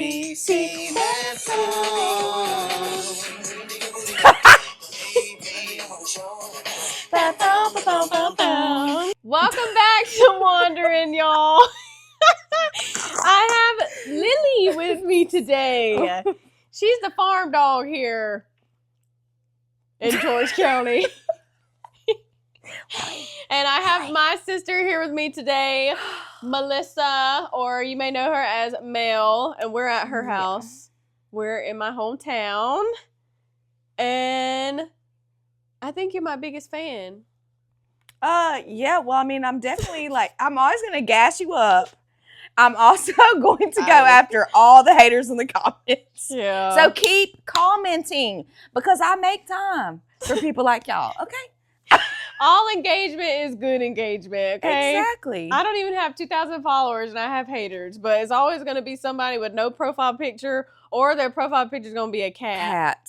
ABC, that's Welcome back to Wandering, y'all. I have Lily with me today. She's the farm dog here in George County. And I have my sister here with me today, Melissa, or you may know her as Mel, and we're at her house. We're in my hometown, and I think you're my biggest fan. Yeah, well, I mean, I'm definitely I'm always going to gas you up. I'm also going to go after all the haters in the comments. Yeah. So keep commenting because I make time for people like y'all, okay? All engagement is good engagement, okay? Exactly. I don't even have 2,000 followers and I have haters, but it's always going to be somebody with no profile picture or their profile picture is going to be a cat.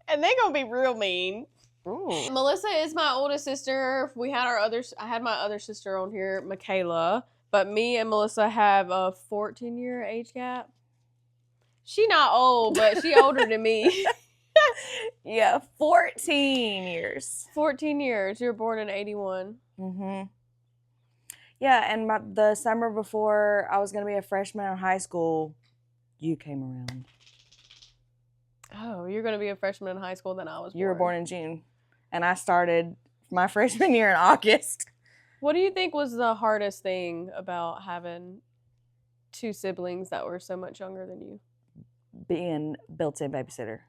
And they're going to be real mean. Ooh. Melissa is my oldest sister. I had my other sister on here, Michaela, but me and Melissa have a 14-year age gap. She not old, but she older than me. Yeah, 14 years. 14 years. You were born in 81. Mm-hmm. Yeah, and the summer before I was going to be a freshman in high school, you came around. Oh, you're going to be a freshman in high school than I was born. You were born in June, and I started my freshman year in August. What do you think was the hardest thing about having two siblings that were so much younger than you? Being built-in babysitter.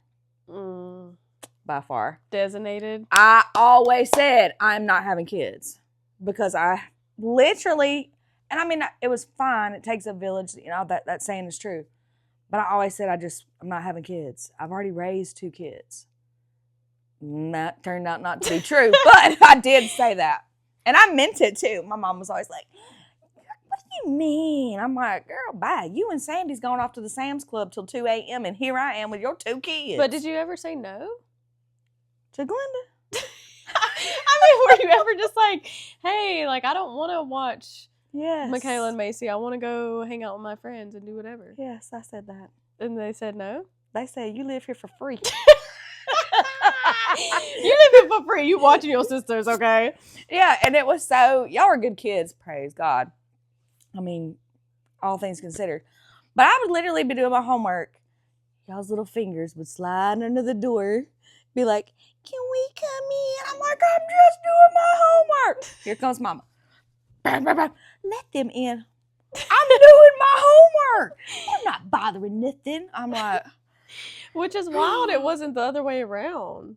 By far. Designated? I always said I'm not having kids because I literally, and I mean, it was fine. It takes a village, you know, that saying is true. But I always said I'm not having kids. I've already raised 2 kids. And that turned out not to be true, but I did say that. And I meant it too. My mom was always like, what do you mean? I'm like, girl, bye. You and Sandy's going off to the Sam's Club till 2 a.m. and here I am with your 2 kids. But did you ever say no? To Glenda? I mean, were you ever just like, hey, like, I don't want to watch Michaela and Macy. I want to go hang out with my friends and do whatever. Yes, I said that. And they said no? They said, you live here for free. You live here for free. You watching your sisters, okay? Yeah, and it was so, y'all were good kids, praise God. I mean, all things considered. But I would literally be doing my homework. Y'all's little fingers would slide under the door, be like, can we come in? I'm like, I'm just doing my homework. Here comes Mama. Let them in. I'm doing my homework. I'm not bothering nothing. I'm like. Which is wild. It wasn't the other way around.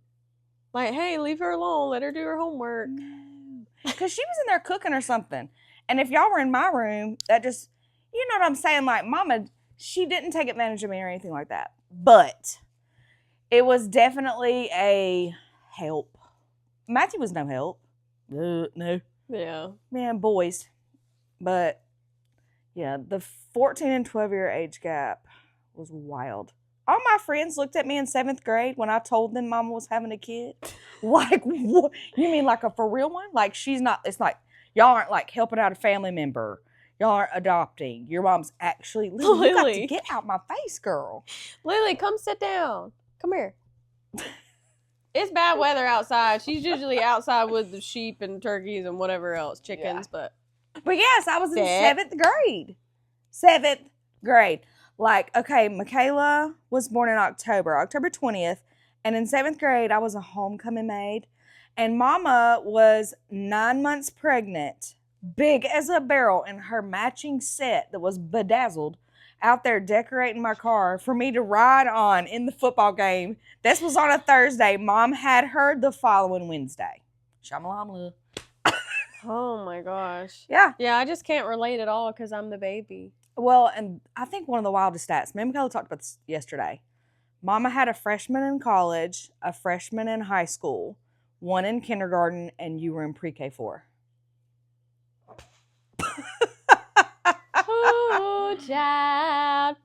Like, hey, leave her alone. Let her do her homework. No. Because she was in there cooking or something. And if y'all were in my room, that just, you know what I'm saying? Like, Mama, she didn't take advantage of me or anything like that. But it was definitely a help. Matthew was no help. No. Yeah. Man, boys. But, yeah, the 14 and 12-year age gap was wild. All my friends looked at me in 7th grade when I told them Mama was having a kid. Like, what? You mean like a for real one? Like, she's not, it's like, y'all aren't like helping out a family member. Y'all aren't adopting. Your mom's actually, Lily, you got to get out my face, girl. Lily, come sit down. Come here. It's bad weather outside. She's usually outside with the sheep and turkeys and whatever else, chickens, but yes, I was in 7th grade. 7th grade. Like, okay, Michaela was born in October 20th. And in 7th grade, I was a homecoming maid. And Mama was 9 months pregnant, big as a barrel, in her matching set that was bedazzled, out there decorating my car for me to ride on in the football game. This was on a Thursday. Mom had her the following Wednesday. Shamalamla. Oh my gosh. Yeah. Yeah, I just can't relate at all because I'm the baby. Well, and I think one of the wildest stats, me and Michaela talked about this yesterday. Mama had a freshman in college, a freshman in high school, one in kindergarten, and you were in pre-K 4. Oh, child.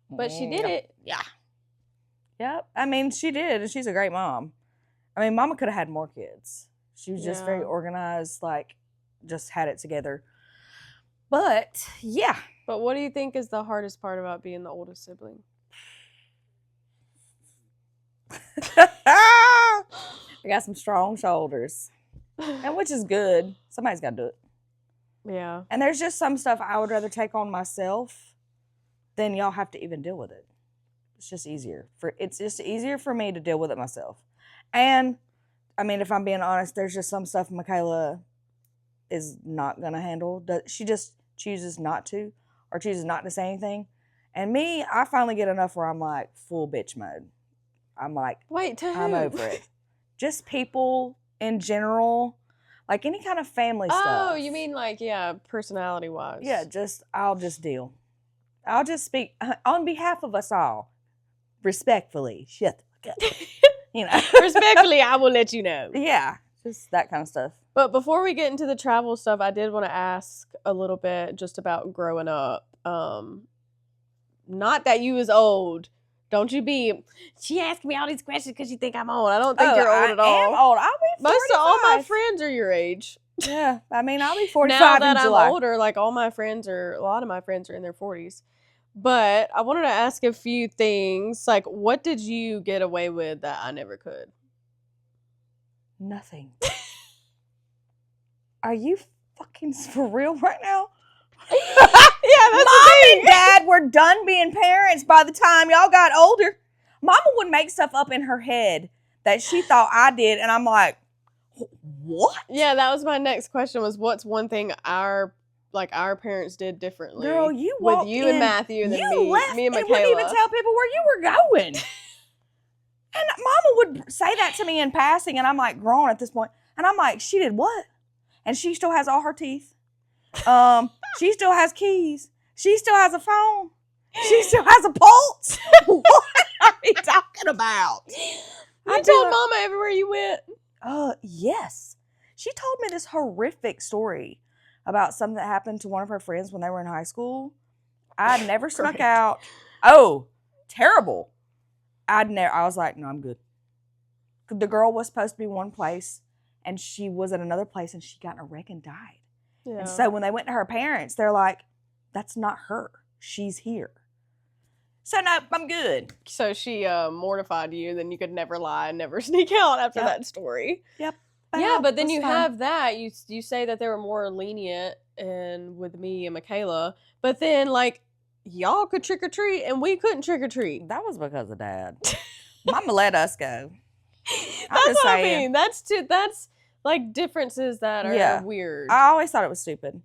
But she did it. Yeah. Yep. I mean, she did, and she's a great mom. I mean, Mama could have had more kids. She was just very organized, like, just had it together. But, yeah. But what do you think is the hardest part about being the oldest sibling? I got some strong shoulders, and which is good. Somebody's got to do it. Yeah. And there's just some stuff I would rather take on myself than y'all have to even deal with it. It's just easier. It's just easier for me to deal with it myself. And, I mean, if I'm being honest, there's just some stuff Michaela is not going to handle. She just chooses not to, or chooses not to say anything. And me, I finally get enough where I'm like full bitch mode. I'm like, wait, to who? I'm over it. Just people in general, like any kind of family stuff. Oh, you mean like, yeah, personality wise. Yeah, I'll just deal. I'll just speak on behalf of us all. Respectfully. Shut the fuck up. You know. Respectfully, I will let you know. Yeah, just that kind of stuff. But before we get into the travel stuff, I did want to ask a little bit just about growing up. Not that you was old. Don't you be, she asked me all these questions because you think I'm old. I don't think you're old at all. I am old. I'll be 45. Most of all my friends are your age. Yeah, I mean, I'll be 45 now that in July. I'm older, like a lot of my friends are in their 40s. But I wanted to ask a few things. Like, what did you get away with that I never could? Nothing. Are you fucking for real right now? Yeah, that's Mom and Dad were done being parents by the time y'all got older. Mama would make stuff up in her head that she thought I did, and I'm like, what? Yeah, that was my next question. Was what's one thing our parents did differently? Girl, you with walked you in, and Matthew than you left me and Michaela. wouldn't even tell people where you were going. And Mama would say that to me in passing, and I'm like grown at this point, and I'm like, she did what? And she still has all her teeth. She still has keys. She still has a phone. She still has a pulse. What are you talking about? You told Mama everywhere you went. Yes. She told me this horrific story about something that happened to one of her friends when they were in high school. I never snuck out. Oh, terrible. I was like, no, I'm good. The girl was supposed to be one place, and she was at another place, and she got in a wreck and died. Yeah. And so when they went to her parents, they're like, that's not her. She's here. So no, I'm good. So she mortified you, then you could never lie and never sneak out after that story. Yep. But then you have that. You say that they were more lenient and with me and Michaela, but then like y'all could trick or treat and we couldn't trick or treat. That was because of Dad. Mama let us go. That's what I mean. That's like differences that are weird. I always thought it was stupid.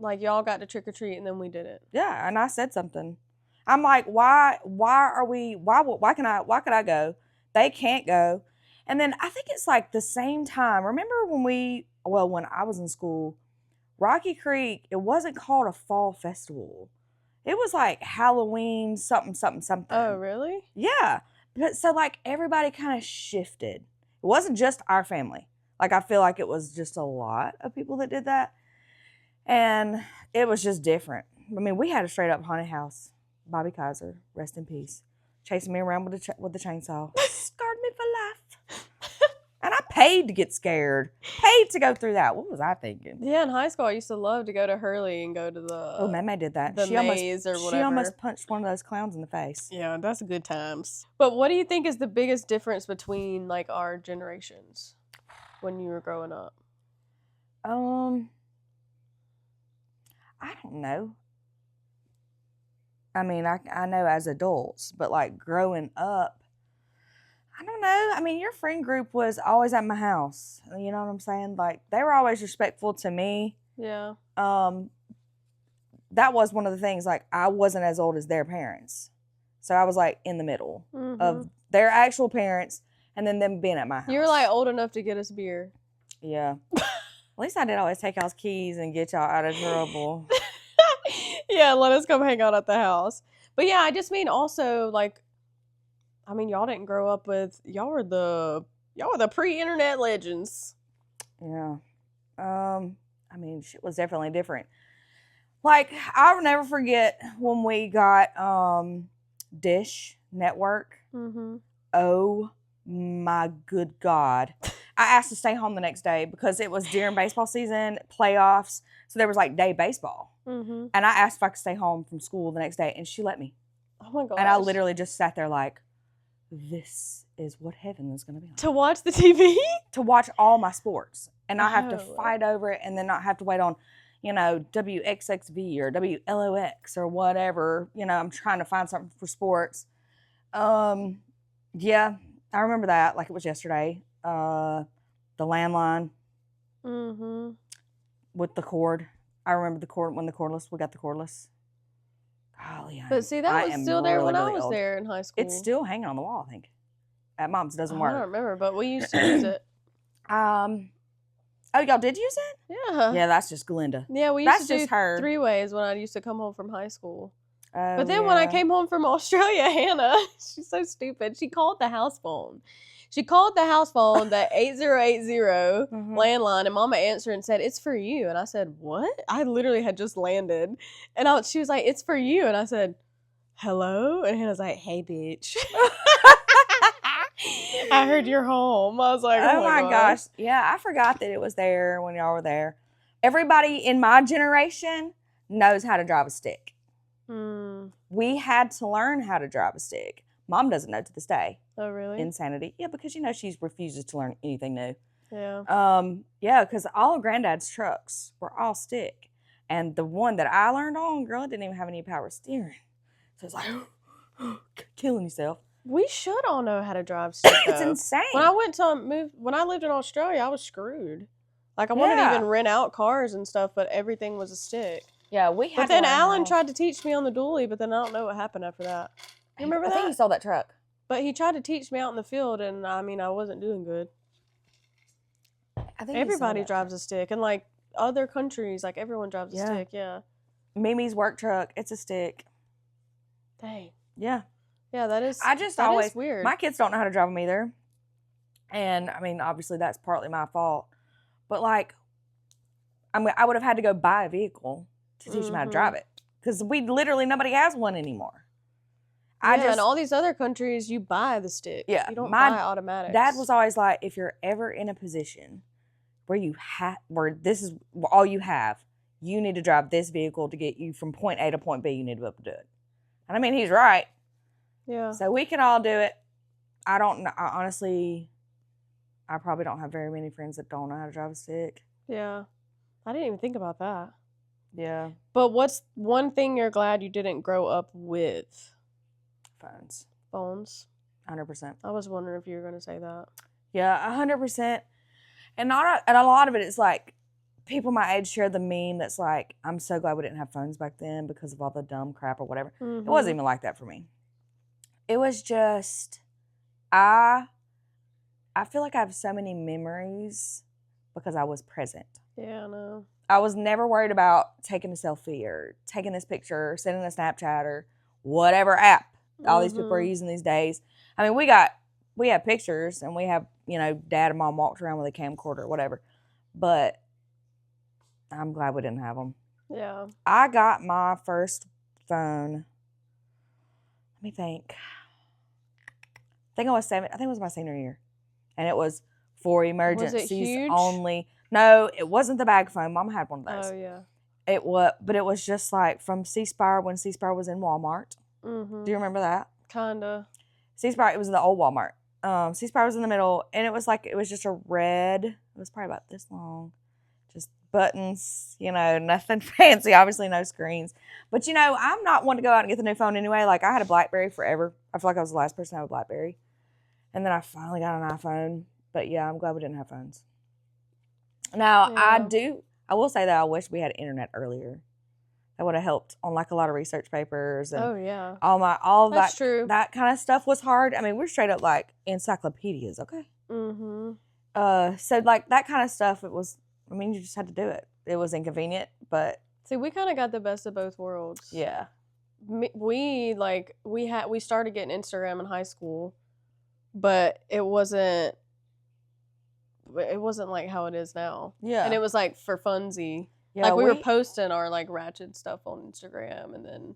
Like y'all got to trick or treat and then we didn't. Yeah, and I said something. I'm like, why could I go? They can't go. And then I think it's like the same time. Remember when I was in school, Rocky Creek, it wasn't called a fall festival. It was like Halloween something. Oh, really? Yeah. But so like everybody kind of shifted. It wasn't just our family. Like I feel like it was just a lot of people that did that. And it was just different. I mean, we had a straight up haunted house. Bobby Kaiser, rest in peace, chasing me around with the chainsaw. Scarred me for life. And I paid to get scared. Paid to go through that. What was I thinking? Yeah, in high school, I used to love to go to Hurley and go to the... Oh, Mama did that. The maze or whatever. She almost punched one of those clowns in the face. Yeah, that's good times. But what do you think is the biggest difference between, like, our generations when you were growing up? I don't know. I mean, I know as adults, but, like, growing up, I don't know. I mean, your friend group was always at my house. You know what I'm saying? Like, they were always respectful to me. Yeah. That was one of the things, like, I wasn't as old as their parents. So I was, like, in the middle of their actual parents and then them being at my house. You were, like, old enough to get us beer. Yeah. At least I did always take y'all's keys and get y'all out of trouble. Yeah, let us come hang out at the house. But, yeah, I just mean also, like, I mean, y'all didn't grow up with, y'all were the pre-internet legends. Yeah. I mean, shit was definitely different. Like, I'll never forget when we got Dish Network. Mm-hmm. Oh my good God. I asked to stay home the next day because it was during baseball season, playoffs. So there was like day baseball. Mm-hmm. And I asked if I could stay home from school the next day, and she let me. Oh my gosh. And I literally just sat there like, this is what heaven is going to be like. To watch the TV? To watch all my sports and not have to Oh. fight over it and then not have to wait on, WXXV or WLOX or whatever. I'm trying to find something for sports. Yeah, I remember that like it was yesterday. The landline Mm-hmm. with the cord. I remember the cord when we got the cordless. Golly, But see, that was still there when I was there in high school. It's still hanging on the wall, I think. At Mom's doesn't work. I don't remember, but we used to use it. Oh, y'all did use it? Yeah. Yeah, that's just Glinda. Yeah, we used to do her. 3-ways when I used to come home from high school. Oh, but then when I came home from Australia, Hannah, she's so stupid. She called the house phone. She called the house phone, the 8080 landline, and Mama answered and said, "It's for you." And I said, "What?" I literally had just landed. And she was like, "It's for you." And I said, "Hello?" And Hannah's like, "Hey, bitch." I heard you're home. I was like, oh my gosh. Yeah, I forgot that it was there when y'all were there. Everybody in my generation knows how to drive a stick. We had to learn how to drive a stick. Mom doesn't know to this day. Oh, really? Insanity. Yeah, because she refuses to learn anything new. Yeah. Yeah, because all of Granddad's trucks were all stick. And the one that I learned on, girl, it didn't even have any power steering. So it's like, killing yourself. We should all know how to drive stick, though. It's insane. When I lived in Australia, I was screwed. Like, I wanted to even rent out cars and stuff, but everything was a stick. Yeah, we had But then Alan tried to teach me on the dually, but then I don't know what happened after that. You remember that? I think he sold that truck. But he tried to teach me out in the field, and I wasn't doing good. I think everybody drives a stick, and like other countries, like everyone drives a stick. Yeah. Mimi's work truck, it's a stick. Dang. Yeah. Yeah, that is. I just that always is weird. My kids don't know how to drive them either, and obviously that's partly my fault. But like, I would have had to go buy a vehicle to teach them how to drive it because nobody has one anymore. In all these other countries, you buy the stick. Yeah, you don't buy automatics. Dad was always like, if you're ever in a position where this is all you have, you need to drive this vehicle to get you from point A to point B. You need to be able to do it. And he's right. Yeah. So we can all do it. I don't know. Honestly, I probably don't have very many friends that don't know how to drive a stick. Yeah. I didn't even think about that. Yeah. But what's one thing you're glad you didn't grow up with? Phones. 100%. I was wondering if you were going to say that. Yeah, 100%. And a lot of it is like people my age share the meme that's like, I'm so glad we didn't have phones back then because of all the dumb crap or whatever. It wasn't even like that for me. It was just, I feel like I have so many memories because I was present. Yeah, I know. I was never worried about taking a selfie or taking this picture or sending a Snapchat or whatever app all these people are using these days. We have pictures and we have, Dad and Mom walked around with a camcorder or whatever. But I'm glad we didn't have them. Yeah. I got my first phone. Let me think. I think it was my senior year. And it was for emergencies only. No, it wasn't the bag phone. Mom had one of those. Oh, yeah. But it was just like from C-Spire when C-Spire was in Walmart. Do you remember that? Kinda. C-Spire, it was in the old Walmart. C-Spire was in the middle, and it was just a red, it was probably about this long. Just buttons, nothing fancy, obviously no screens. But, I'm not one to go out and get the new phone anyway. Like, I had a BlackBerry forever. I feel like I was the last person to have a BlackBerry. And then I finally got an iPhone. But, yeah, I'm glad we didn't have phones. Now, I will say that I wish we had internet earlier. That would have helped on like a lot of research papers and That's true. That kind of stuff was hard. We're straight up like encyclopedias, okay? So like that kind of stuff, it was. You just had to do it. It was inconvenient, but see, we kind of got the best of both worlds. Yeah. We started getting Instagram in high school, but it wasn't like how it is now. Yeah. And it was like for funsy. Yeah, we were posting our like ratchet stuff on Instagram, and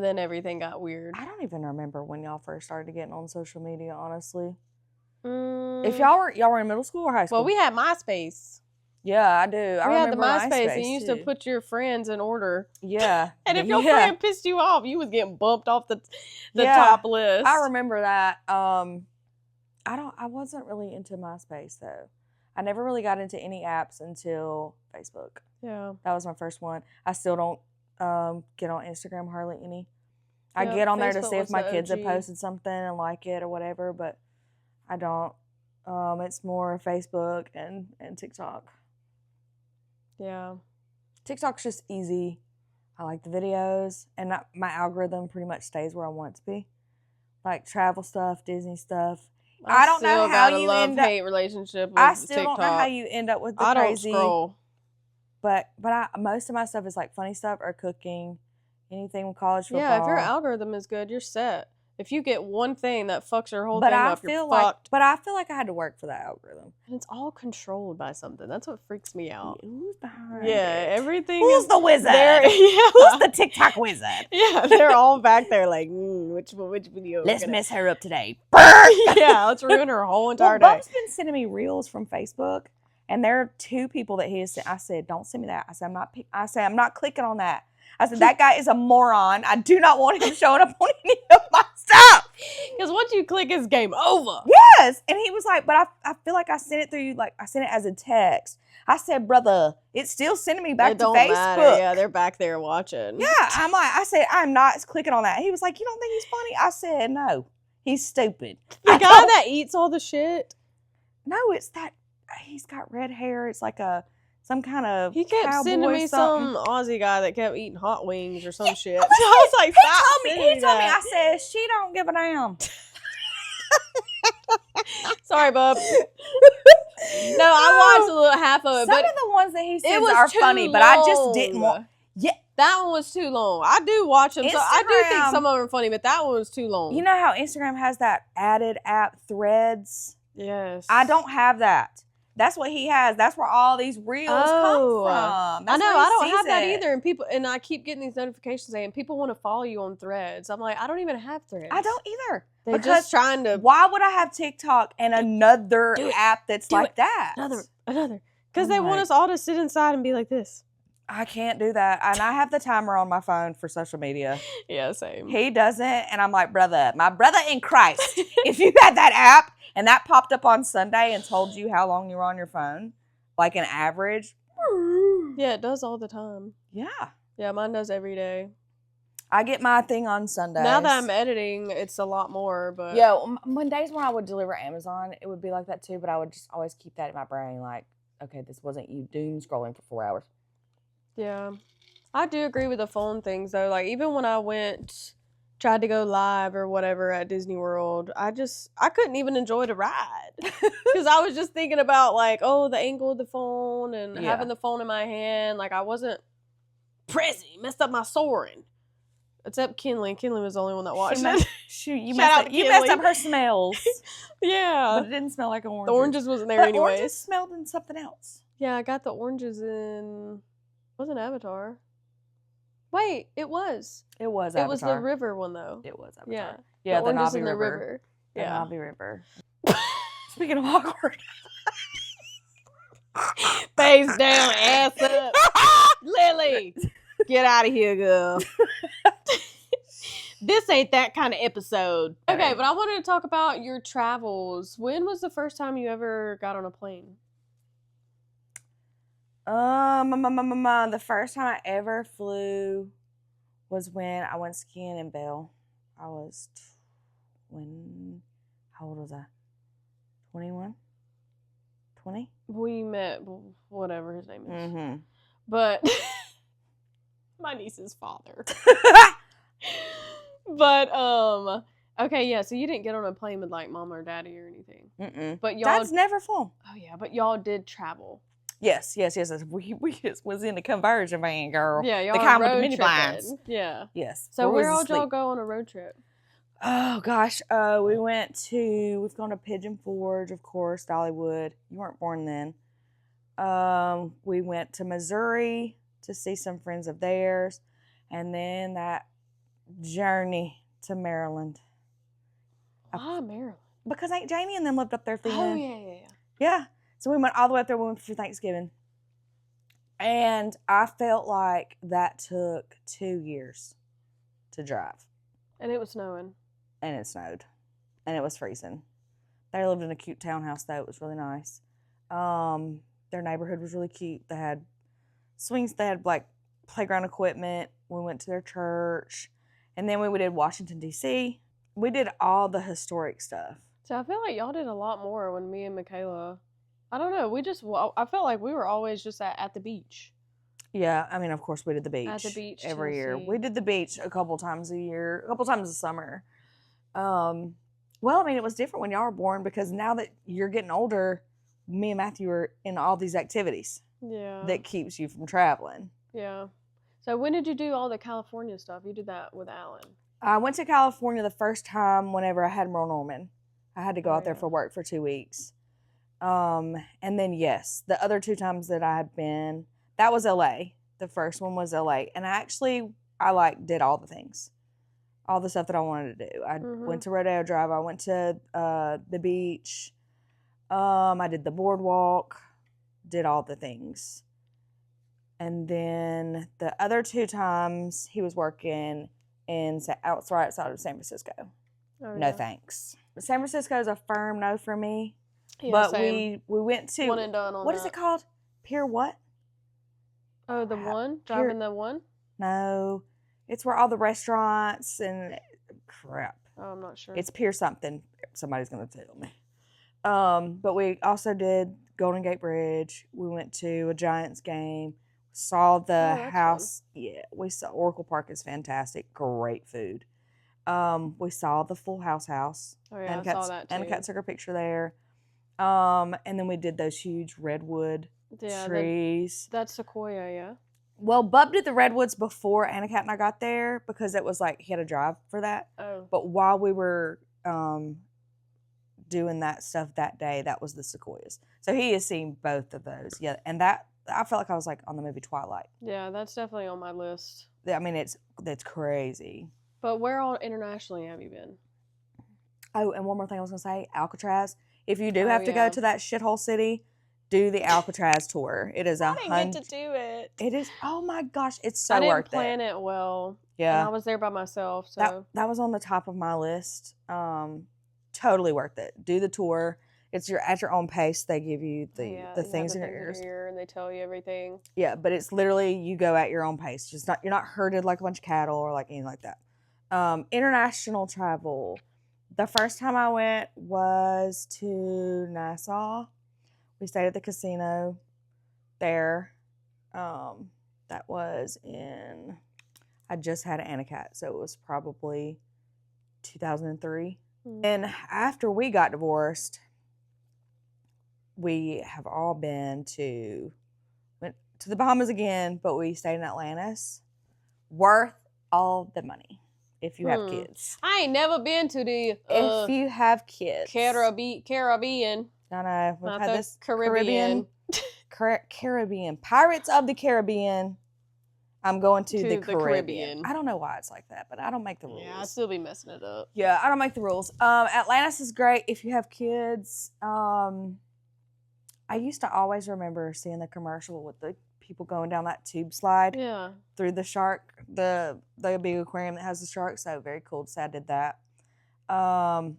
then everything got weird. I don't even remember when y'all first started getting on social media, honestly. If y'all were in middle school or high school? Well, we had MySpace. Yeah, I do. I We had the remember MySpace, and you used to too. put your friends in order. Yeah. And if your friend pissed you off, you was getting bumped off the top list. I remember that. I wasn't really into MySpace though. I never really got into any apps until Facebook. Yeah. That was my first one. I still don't get on Instagram hardly any. I get on there to see if my kids have posted something and like it or whatever, but I don't. It's more Facebook and TikTok. Yeah. TikTok's just easy. I like the videos, and my algorithm pretty much stays where I want it to be. Like travel stuff, Disney stuff. I don't know how you end up. Love-hate relationship with I still TikTok. don't know how you end up with the crazy. I don't scroll. But most of my stuff is like funny stuff or cooking, anything with college football. Yeah, if your algorithm is good, you're set. If you get one thing that fucks your whole thing up, you're fucked. But I feel like I had to work for that algorithm. And it's all controlled by something. That's what freaks me out. Who's behind it? Everything. Who's the wizard? Yeah. Who's the TikTok wizard? Yeah, they're all back there like, which video? Let's mess her up today. Yeah, let's ruin her whole entire day. Bub's been sending me reels from Facebook, and there are 2 people that he has sent. I said, don't send me that. I said, I'm not clicking on that. I said, that guy is a moron. I do not want him showing up on any of my stuff. Because once you click, it's game over. Yes. And he was like, but I feel like I sent it through, like I sent it as a text. I said, brother, it's still sending me back to Facebook. Matter. Yeah, they're back there watching. Yeah. I said, I'm not clicking on that. He was like, you don't think he's funny? I said, no, he's stupid. The guy that eats all the shit? No, it's that, he's got red hair. It's like some kind of He kept sending me some Aussie guy that kept eating hot wings or some shit. So I was like, he told me, I said, she don't give a damn. Sorry, bub. No, I watched a little half of it. Some of the ones that he says are funny, but I just didn't want. Yeah, that one was too long. I do watch them, so I do think some of them are funny, but that one was too long. You know how Instagram has that added app Threads? Yes. I don't have that. That's what he has. That's where all these reels come from. I know. I don't have that either. And I keep getting these notifications saying people want to follow you on Threads. I'm like, I don't even have Threads. I don't either. They're just trying to. Why would I have TikTok and another app that's like that? Another. Because they want us all to sit inside and be like this. I can't do that. And I have the timer on my phone for social media. Yeah, same. He doesn't. And I'm like, my brother in Christ, if you had that app, and that popped up on Sunday and told you how long you were on your phone, like an average. Yeah, it does all the time. Yeah. Yeah, mine does every day. I get my thing on Sundays. Now that I'm editing, it's a lot more. But yeah, when days when I would deliver Amazon, it would be like that too. But I would just always keep that in my brain, like, okay, this wasn't you doom scrolling for 4 hours. Yeah, I do agree with the phone things though. Like even when I tried to go live or whatever at Disney World, I couldn't even enjoy the ride because I was just thinking about like, oh, the angle of the phone and having the phone in my hand. Like I wasn't present. Messed up my soaring. Except Kinley. Kinley was the only one that watched it. Shoot, you messed up her smells. Yeah. But it didn't smell like oranges. The oranges wasn't there anyways. Oranges smelled in something else. Yeah, I got the oranges in... wasn't Avatar. Wait, it was. It was Avatar. It was the river one, though. It was Avatar. Yeah. Yeah, the oranges in the river. Yeah. The Navi River. Speaking of awkward. Face down, ass up. Lily, get out of here, girl. This ain't that kind of episode. Okay, but I wanted to talk about your travels. When was the first time you ever got on a plane? The first time I ever flew was when I went skiing in Bell. I was how old was I? 21? 20? We met, whatever his name is. Mm-hmm. But my niece's father. But okay, yeah. So you didn't get on a plane with like mom or daddy or anything. Mm-mm. But y'all. Dad's never flown. Oh yeah, but y'all did travel. Yes. We was in the conversion van, girl. Yeah, y'all the kind road with the mini blinds. Yeah. Yes. So where all y'all go on a road trip? Oh gosh, we've gone to Pigeon Forge, of course, Dollywood. You weren't born then. We went to Missouri to see some friends of theirs, and then that journey to Maryland. Ah, Maryland. Because Aunt Jamie and them lived up there. Oh, yeah. Yeah. So we went all the way up there. We went for Thanksgiving. And I felt like that took 2 years to drive. And it was snowing. And it snowed. And it was freezing. They lived in a cute townhouse, though. It was really nice. Their neighborhood was really cute. They had swings. They had, like, playground equipment. We went to their church. And then we did Washington, D.C. We did all the historic stuff. So I feel like y'all did a lot more when me and Michaela, I don't know, I felt like we were always just at the beach. Yeah, I mean, of course, we did the beach. At the beach, every year. Tennessee. We did the beach a couple times a year, a couple times a summer. Well, I mean, it was different when y'all were born because now that you're getting older, me and Matthew are in all these activities. Yeah. That keeps you from traveling. Yeah. So when did you do all the California stuff? You did that with Alan. I went to California the first time whenever I had Merle Norman. I had to go out there for work for 2 weeks. And then, yes, the other 2 times that I had been, that was LA. The first one was LA. And I did all the things. All the stuff that I wanted to do. I went to Rodeo Drive. I went to the beach. I did the boardwalk. Did all the things. And then the other 2 times he was working right outside of San Francisco. Oh, yeah. No thanks. San Francisco is a firm no for me. Yeah, but same. we went to one and done on what is it called? Pier what? Oh, the one? Driving the one? No. It's where all the restaurants and crap. Oh, I'm not sure. It's Pier something. Somebody's gonna tell me. But we also did Golden Gate Bridge. We went to a Giants game. Saw the house. Fun. Yeah, we saw Oracle Park is fantastic. Great food. We saw the Full House. Oh yeah, I saw that too. Anna Cat took her picture there. And then we did those huge redwood trees. That's Sequoia, yeah. Well, Bub did the redwoods before Anna Cat and I got there because it was like he had to drive for that. Oh. But while we were doing that stuff that day, that was the sequoias. So he has seen both of those. Yeah, and that I felt like I was like on the movie Twilight. Yeah, that's definitely on my list. I mean, that's crazy. But where all internationally have you been? Oh, and one more thing I was going to say, Alcatraz. If you do have to go to that shithole city, do the Alcatraz tour. It is I didn't get to do it. It is, oh my gosh, it's so worth it. I didn't plan it well. Yeah. And I was there by myself, so. That was on the top of my list. Totally worth it. Do the tour. It's at your own pace. They give you the things in your ears. And they tell you everything. Yeah, but it's literally you go at your own pace. You're not herded like a bunch of cattle or like anything like that. International travel. The first time I went was to Nassau. We stayed at the casino there. That was I just had Anna Cat, so it was probably 2003. Mm-hmm. And after we got divorced, we have all went to the Bahamas again, but we stayed in Atlantis. Worth all the money. If you have kids. I ain't never been to the if you have kids. Caribbean. I know. We've had this Caribbean. Caribbean. Pirates of the Caribbean. I'm going to the Caribbean. I don't know why it's like that, but I don't make the rules. Yeah, I'd still be messing it up. Yeah, I don't make the rules. Atlantis is great if you have kids. I used to always remember seeing the commercial with the people going down that tube slide. Yeah. Through the shark, the big aquarium that has the shark. So very cool to say I did that. And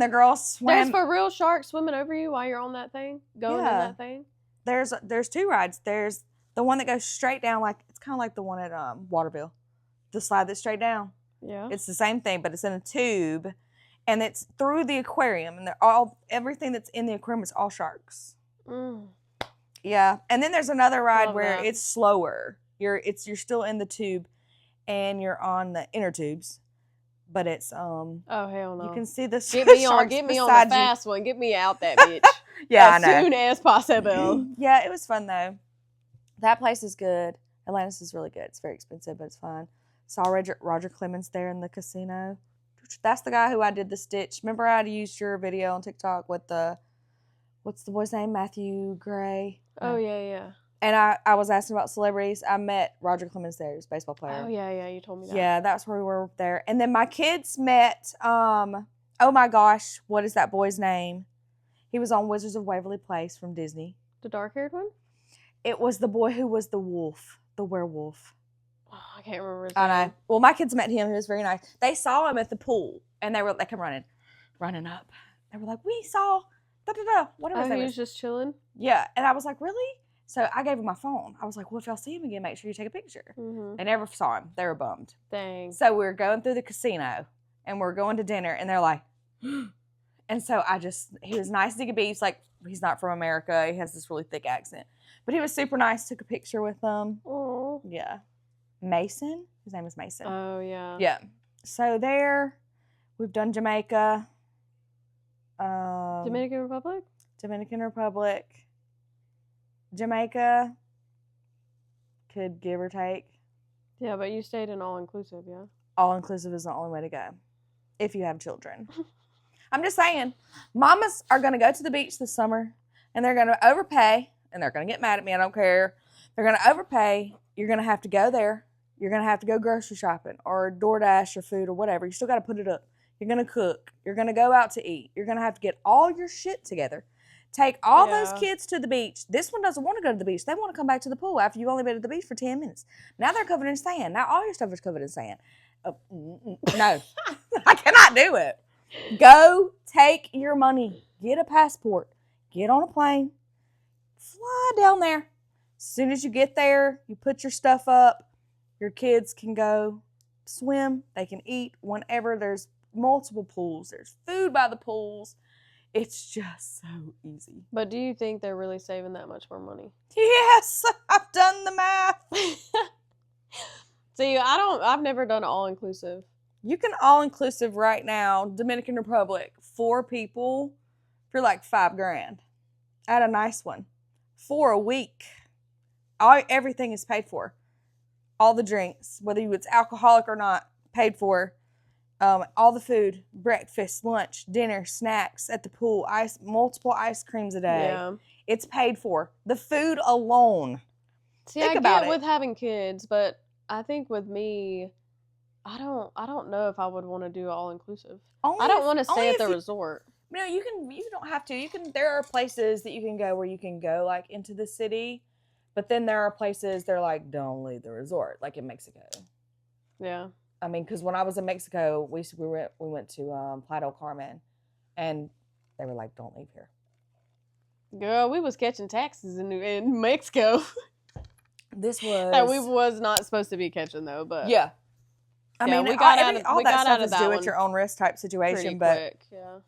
the girl swam. There's for real sharks swimming over you while you're on that thing, going in that thing. There's 2 rides. There's the one that goes straight down, like it's kind of like the one at Waterville, the slide that's straight down. Yeah. It's the same thing, but it's in a tube, and it's through the aquarium, and everything that's in the aquarium is all sharks. Mm. Yeah, and then there's another ride where it's slower. You're still in the tube, and you're on the inner tubes, but it's oh hell no. You can see the get me on the fast one. Get me out that bitch. Yeah, I know. As soon as possible. Yeah, it was fun though. That place is good. Atlantis is really good. It's very expensive, but it's fun. Saw Roger Clemens there in the casino. That's the guy who I did the Stitch. Remember I used your video on TikTok with what's the boy's name? Matthew Gray. Oh, yeah. And I was asking about celebrities. I met Roger Clemens there, his baseball player. Oh, yeah, you told me that. Yeah, that's where we were there. And then my kids met, oh my gosh, what is that boy's name? He was on Wizards of Waverly Place from Disney. The dark-haired one? It was the boy who was the wolf, the werewolf. Oh, I can't remember his I name. know. Well, my kids met him. He was very nice. They saw him at the pool, and they come running up. They were like, we saw whatever his name He is. was just chilling? Yeah, and I was like, really? So I gave him my phone. I was like, well, if y'all see him again, make sure you take a picture. Mm-hmm. They never saw him. They were bummed. Dang. So we were going through the casino, and we're going to dinner, and they're like, and so he was nice as he could be. He's like, he's not from America. He has this really thick accent. But he was super nice. Took a picture with them. Oh. Yeah. Mason? His name is Mason. Oh, yeah. Yeah. So there, we've done Jamaica. Dominican Republic? Dominican Republic. Jamaica. Could give or take. Yeah, but you stayed in all-inclusive, yeah? All-inclusive is the only way to go. If you have children. I'm just saying, mamas are going to go to the beach this summer, and they're going to overpay, and they're going to get mad at me. I don't care. They're going to overpay. You're going to have to go there. You're going to have to go grocery shopping or DoorDash your food or whatever. You still got to put it up. You're going to cook. You're going to go out to eat. You're going to have to get all your shit together. Take all those kids to the beach. This one doesn't want to go to the beach. They want to come back to the pool after you've only been at the beach for 10 minutes. Now they're covered in sand. Now all your stuff is covered in sand. No, I cannot do it. Go take your money. Get a passport. Get on a plane. Fly down there. As soon as you get there, you put your stuff up. Your kids can go swim. They can eat whenever. There's multiple pools. There's food by the pools. It's just so easy. But do you think they're really saving that much more money? Yes, I've done the math. See, I've never done all-inclusive. You can all-inclusive right now, Dominican Republic, 4 people for like $5,000 at a nice one for a week. Everything is paid for. All the drinks, whether it's alcoholic or not, paid for. All the food, breakfast, lunch, dinner, snacks at the pool, multiple ice creams a day. Yeah. It's paid for. The food alone. See, Think I about get it. with having kids, but I think with me, I don't know if I would want to do all-inclusive. I don't want to stay at the resort. No, you don't have to. There are places that you can go where you can go like into the city, but then there are places they're like, don't leave the resort, like in Mexico. Yeah. I mean, because when I was in Mexico, we went to Playa del Carmen, and they were like, don't leave here. Girl, we was catching taxis in Mexico. This was that we was not supposed to be catching though, but yeah. I mean, we got out of all we that got stuff out of is that do one at your own risk type situation, pretty but quick. Yeah.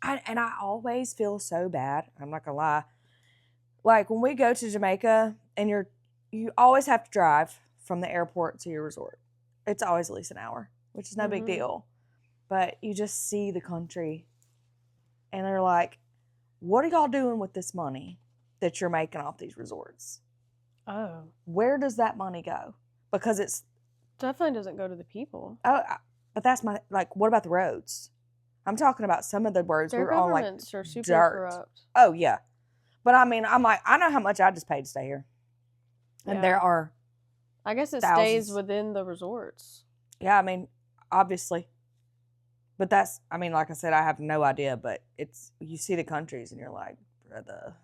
I always feel so bad. I'm not gonna lie. Like when we go to Jamaica, and you always have to drive from the airport to your resort. It's always at least an hour, which is no big deal. But you just see the country, and they're like, "What are y'all doing with this money that you're making off these resorts? Oh, where does that money go? Because it's definitely doesn't go to the people. Oh, but that's what about the roads? I'm talking about some of the roads Their we're on like governments are super dirt. corrupt. Oh yeah, but I mean, I'm like, I know how much I just paid to stay here, and there are. I guess it thousands. stays within the resorts. Yeah, I mean, obviously, but that's. I mean, like I said, I have no idea, but you see the countries, and you're like, brother,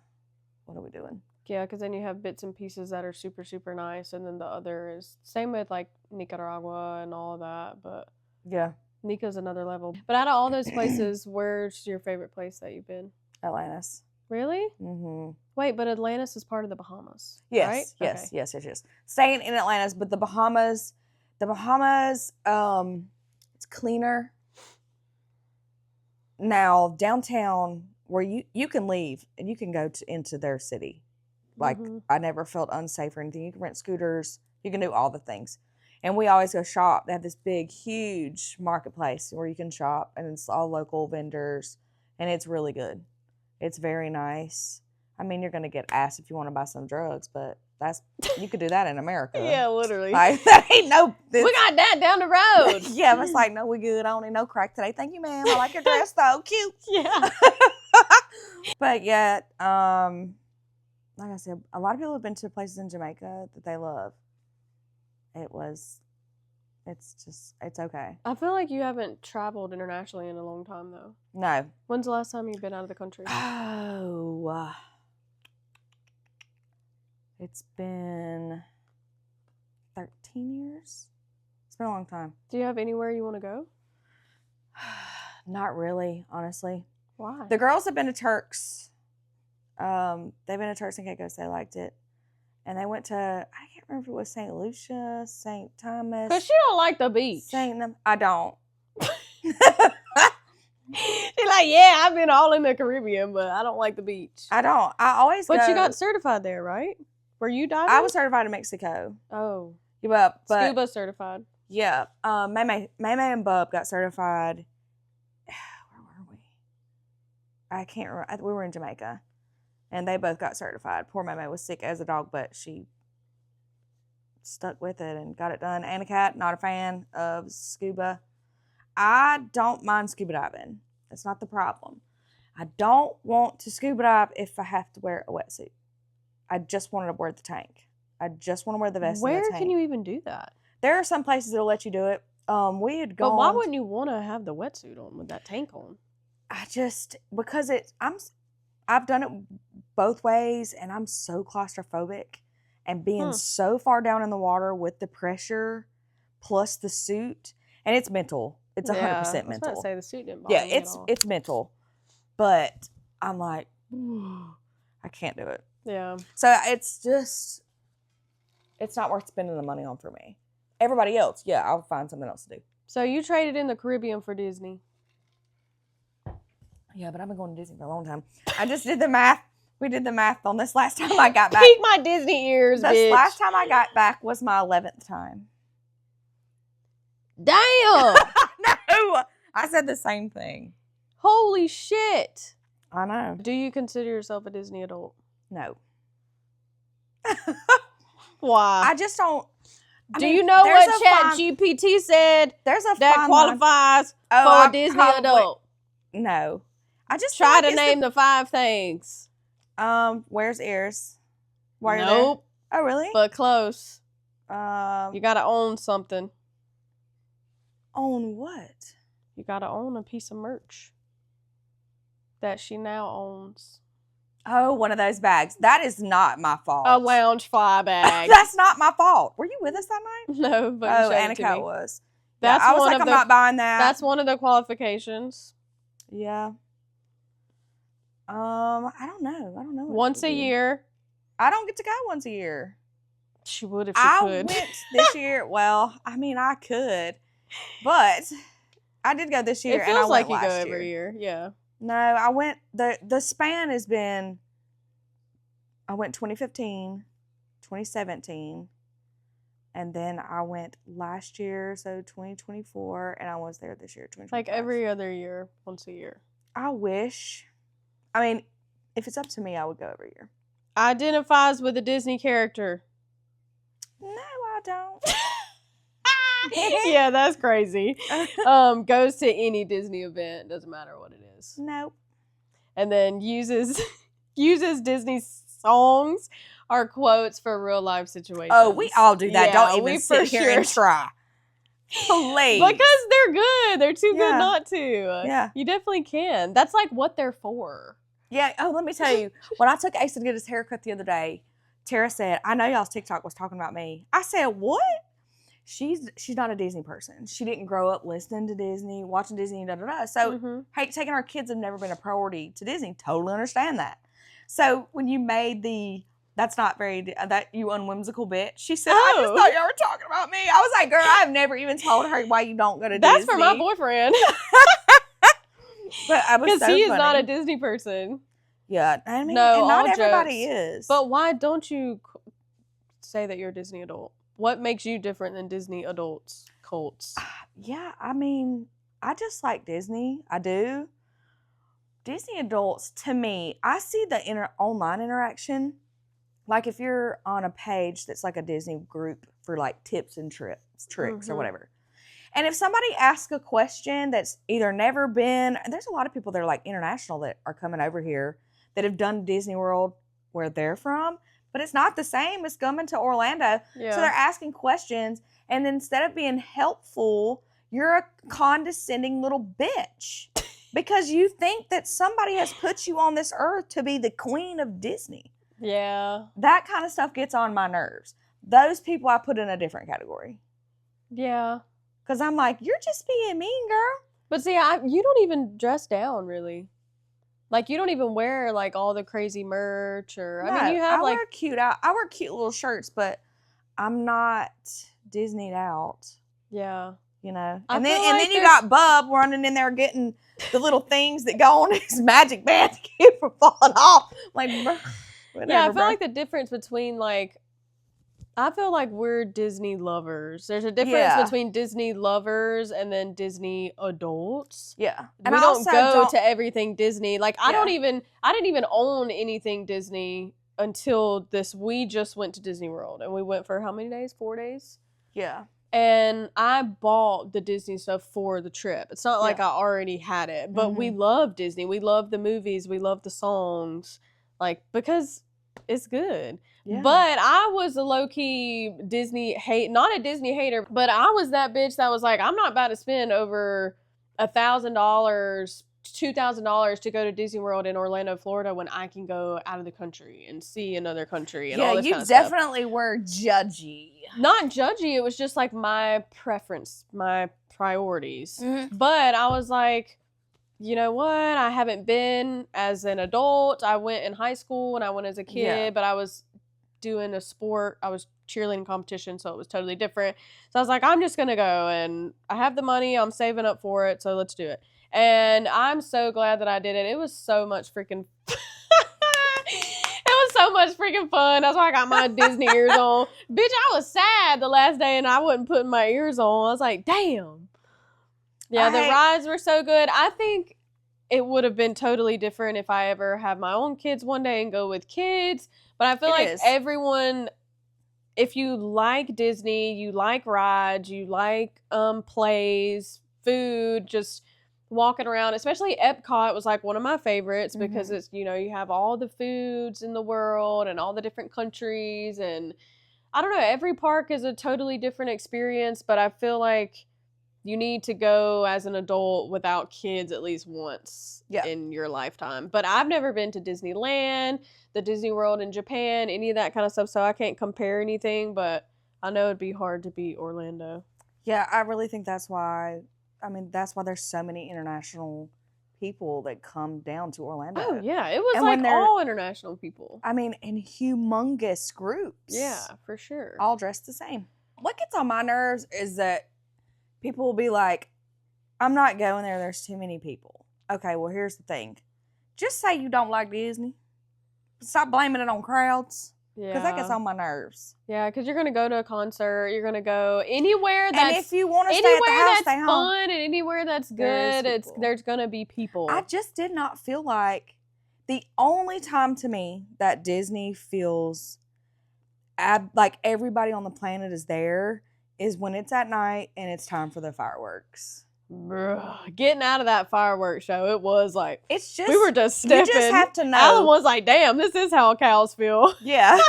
what are we doing? Yeah, because then you have bits and pieces that are super, super nice, and then the other is same with like Nicaragua and all of that. But yeah, Nica's another level. But out of all those places, where's your favorite place that you've been? Atlantis. Really? Mm-hmm. Wait, but Atlantis is part of the Bahamas. Yes, right? yes, Okay. yes. Staying in Atlantis, but the Bahamas, it's cleaner. Now downtown, where you can leave and you can go into their city. Like I never felt unsafe or anything. You can rent scooters. You can do all the things. And we always go shop. They have this big, huge marketplace where you can shop, and it's all local vendors, and it's really good. It's very nice. I mean, you're going to get asked if you want to buy some drugs, but you could do that in America. Yeah, literally. Like, that ain't no. We got that down the road. Yeah, it's like, no, we good. I don't need no crack today. Thank you, ma'am. I like your dress, though. Cute. Yeah. But yet, like I said, a lot of people have been to places in Jamaica that they love. It's okay. I feel like you haven't traveled internationally in a long time, though. No. When's the last time you've been out of the country? Oh. It's been 13 years. It's been a long time. Do you have anywhere you want to go? Not really, honestly. Why? The girls have been to Turks. They've been to Turks and Caicos. They liked it. And they went to, I can't remember if it was St. Lucia, St. Thomas. Because she don't like the beach. I don't. She's like, yeah, I've been all in the Caribbean, but I don't like the beach. I don't. I always But go. you got certified there, right? Were you diving? I was certified in Mexico. Oh. Yeah, but Scuba certified. Yeah. May and Bub got certified. Where were we? I can't remember. We were in Jamaica. And they both got certified. Poor May was sick as a dog, but she stuck with it and got it done. Anna Cat, not a fan of scuba. I don't mind scuba diving. That's not the problem. I don't want to scuba dive if I have to wear a wetsuit. I just want to wear the tank. I just want to wear the vest and the Where tank. can you even do that? There are some places that'll let you do it. We had gone. But why wouldn't you want to have the wetsuit on with that tank on? Because I've done it both ways, and I'm so claustrophobic, and being so far down in the water with the pressure plus the suit, and it's mental. It's 100% I was mental. about to say the suit didn't bother me at all. It's mental, but I'm like, I can't do it. Yeah. So it's not worth spending the money on for me. Everybody else, yeah, I'll find something else to do. So you traded in the Caribbean for Disney. Yeah, but I've been going to Disney for a long time. I just did the math. We did the math on this last time I got back. Peek my Disney ears, bitch. Last time I got back was my 11th time. Damn. No, I said the same thing. Holy shit. I know. Do you consider yourself a Disney adult? No. Why? I just don't. Do you know what ChatGPT said There's a that qualifies for a Disney adult? No. I just try to name the 5 things. Where's ears? Why nope. Oh, really? But close. You gotta own something. Own what? You gotta own a piece of merch that she now owns. Oh, one of those bags. That is not my fault. A lounge fly bag. That's not my fault. Were you with us that night? No, but you showed it to me. was. That's I was like, I'm not buying that. That's one of the qualifications. Yeah. I don't know. Once a year. I don't get to go once a year. She would if she could. I went this year. Well, I mean, I could, but I did go this year. It feels like you go every year. Yeah. No, I went. The span has been. I went 2015, 2017, and then I went last year, so 2024, and I was there this year, 2025. Like every other year, once a year. I wish. I mean, if it's up to me, I would go every year. Identifies with a Disney character. No, I don't. Yeah, that's crazy. Goes to any Disney event, doesn't matter what it is. Nope. And then uses Disney songs or quotes for real life situations. Oh, we all do that. Yeah, don't even sit here and try. Please. Because they're good. They're too good not to. Yeah. You definitely can. That's like what they're for. Yeah. Oh, let me tell you. When I took Ace to get his haircut the other day, Tara said, I know y'all's TikTok was talking about me. I said, what? She's not a Disney person. She didn't grow up listening to Disney, watching Disney, da-da-da. So, hey, taking our kids have never been a priority to Disney. Totally understand that. So, when you made that's not very, that you unwhimsical bitch, she said, I just thought y'all were talking about me. I was like, girl, I've never even told her why you don't go to Disney. That's for my boyfriend. But I was because he is not a Disney person. Yeah. I mean, no, and not everybody is. But why don't you say that you're a Disney adult? What makes you different than Disney adults, cults? Yeah, I mean, I just like Disney. I do. Disney adults, to me, I see the online interaction. Like if you're on a page that's like a Disney group for like tips and tricks or whatever. And if somebody asks a question that's either never been, there's a lot of people that are like international that are coming over here that have done Disney World where they're from. But it's not the same as coming to Orlando. Yeah. So they're asking questions. And then instead of being helpful, you're a condescending little bitch. Because you think that somebody has put you on this earth to be the queen of Disney. Yeah. That kind of stuff gets on my nerves. Those people I put in a different category. Yeah. Because I'm like, you're just being mean, girl. But see, you don't even dress down, really. Like, you don't even wear, like, all the crazy merch or... No, I mean, you have, like... I wear cute little shirts, but I'm not Disneyed out. Yeah. You know? I And feel then like you got Bub running in there getting the little things that go on his magic band to keep from falling off. Like, bruh, whatever, Yeah, I feel bruh. like the difference between, like... I feel like we're Disney lovers. There's a difference between Disney lovers and then Disney adults. Yeah. And we don't go to everything Disney. Like, I didn't even own anything Disney until we just went to Disney World. And we went for how many days? 4 days? Yeah. And I bought the Disney stuff for the trip. It's not like I already had it. But we love Disney. We love the movies. We love the songs. Like, because it's good. Yeah. But I was a low-key Disney not a Disney hater, but I was that bitch that was like, I'm not about to spend over $1,000, $2,000 to go to Disney World in Orlando, Florida, when I can go out of the country and see another country and all this kind of stuff. Yeah, you definitely were judgy. Not judgy, it was just like my preference, my priorities. Mm-hmm. But I was like, you know what? I haven't been as an adult. I went in high school and I went as a kid, but I was doing a sport. I was cheerleading competition, so it was totally different. So I was like, I'm just going to go, and I have the money. I'm saving up for it, so let's do it. And I'm so glad that I did it. It was so much freaking fun. That's why I got my Disney ears on. Bitch, I was sad the last day and I wasn't putting my ears on. I was like, damn. Yeah, the rides were so good. I think it would have been totally different if I ever have my own kids one day and go with kids. But I feel like everyone, if you like Disney, you like rides, you like plays, food, just walking around, especially Epcot was like one of my favorites because it's, you know, you have all the foods in the world and all the different countries. And I don't know, every park is a totally different experience, but I feel like you need to go as an adult without kids at least once in your lifetime. But I've never been to Disneyland, the Disney World in Japan, any of that kind of stuff, so I can't compare anything, but I know it'd be hard to beat Orlando. Yeah, I really think that's why there's so many international people that come down to Orlando. Oh, yeah. It was like all international people. I mean, in humongous groups. Yeah, for sure. All dressed the same. What gets on my nerves is that people will be like, I'm not going there. There's too many people. Okay, well, here's the thing. Just say you don't like Disney. Stop blaming it on crowds. Yeah. Because that gets on my nerves. Yeah, because you're going to go to a concert. You're going to go anywhere that's... And if you want to stay at the house, stay home. Fun and anywhere that's good, there's going to be people. I just did not feel like... The only time to me that Disney feels like everybody on the planet is there is when it's at night and it's time for the fireworks. Bruh, getting out of that fireworks show, it was like, it's just, we were just stepping. You just have to know. Alan was like, damn, this is how cows feel. Yeah.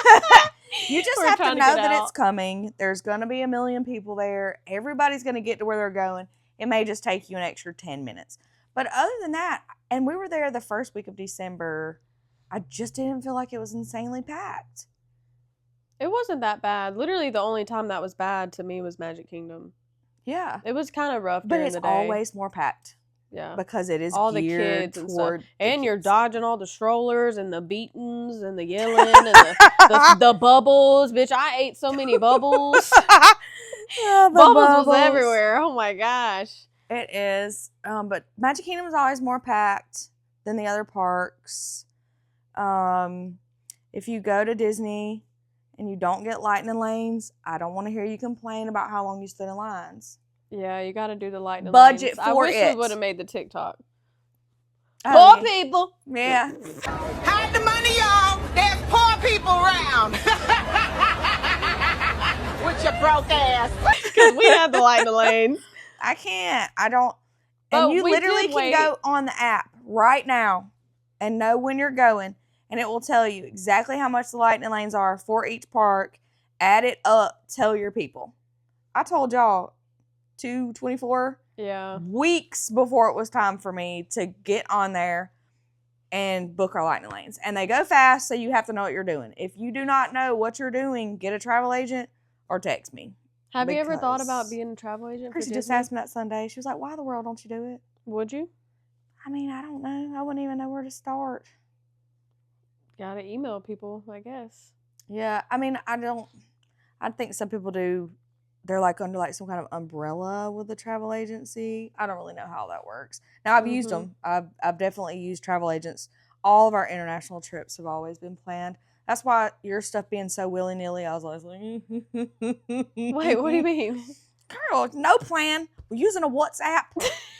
You just have to know that it's coming. There's going to be a million people there. Everybody's going to get to where they're going. It may just take you an extra 10 minutes. But other than that, and we were there the first week of December, I just didn't feel like it was insanely packed. It wasn't that bad. Literally, the only time that was bad to me was Magic Kingdom. Yeah. It was kind of rough during the day. But it's always more packed. Yeah. Because it is all geared the kids and toward stuff. And you're dodging all the strollers and the beatings and the yelling and the bubbles. Bitch, I ate so many bubbles. Yeah, bubbles was everywhere. Oh my gosh. It is. But Magic Kingdom is always more packed than the other parks. If you go to Disney and you don't get lightning lanes, I don't want to hear you complain about how long you stood in lines. Yeah, you got to do the lightning lanes. Budget for I wish it. We would have made the TikTok. Oh, poor people. Yeah. Hide the money, y'all. There's poor people around. With your broke ass. Because we have the lightning lanes. I can't. I don't. And you literally can go on the app right now and know when you're going. And it will tell you exactly how much the lightning lanes are for each park. Add it up. Tell your people. I told y'all 224 weeks before it was time for me to get on there and book our lightning lanes. And they go fast, so you have to know what you're doing. If you do not know what you're doing, get a travel agent or text me. Have you ever thought about Because being a travel agent? Chrissy for just Disney? asked me that Sunday. She was like, why in the world don't you do it? Would you? I mean, I don't know. I wouldn't even know where to start. Gotta email people, I guess. Yeah, I mean, I think some people do. They're like under like some kind of umbrella with the travel agency. I don't really know how that works. Now I've used them. I've definitely used travel agents. All of our international trips have always been planned. That's why your stuff being so willy nilly, I was always like, Wait, what do you mean? girl, no plan. We're using a WhatsApp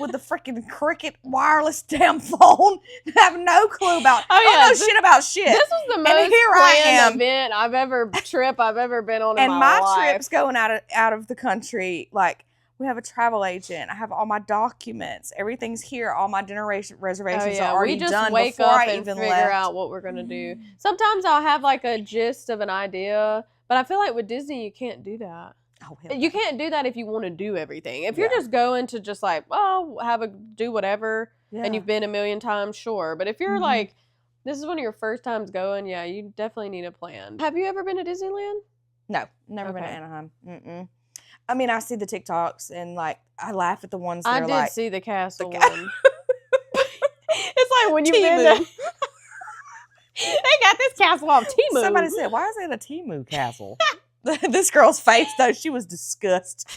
with the freaking Cricket wireless damn phone. Have no clue about. Oh, yeah, shit about shit. This was the And most here I planned am. event I've ever been on in And my my life. trips going out of the country, like we have a travel agent. I have all my documents. Everything's here. All my dinner reservations are already we just done wake before up I and even figure left. out what we're gonna do. Sometimes I'll have like a gist of an idea, but I feel like with Disney you can't do that. Oh, hell You no. can't do that if you want to do everything. If you're Yeah. just going to just like, oh, do whatever, Yeah. and you've been a million times, sure. But if you're Mhm. like, this is one of your first times going, yeah, you definitely need a plan. Have you ever been to Disneyland? No, never been to Okay. Anaheim. Mm-mm. I mean, I see the TikToks and like I laugh at the ones that I are did like see the castle the one. It's like when you've been to... Temu. They got this castle off Temu. Somebody said, "Why is it a Temu castle?" This girl's face though, she was disgusted.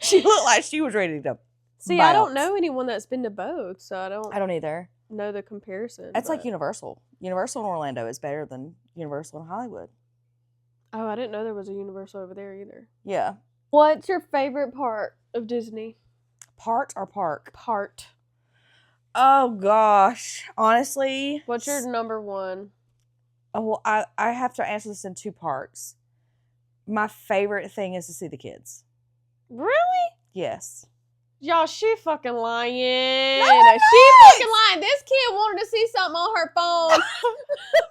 She looked like she was ready to. See, I don't bounce. know anyone that's been to both, so I don't either. know the comparison. It's like but- Universal. Universal in Orlando is better than Universal in Hollywood. Oh, I didn't know there was a Universal over there either. Yeah. What's your favorite part of Disney? Part or park? Part. Oh gosh. Honestly. What's your number one? Oh, well, I have to answer this in two parts. My favorite thing is to see the kids. Really? Yes. Y'all, she fucking lying. I'm She not. fucking lying. This kid wanted to see something on her phone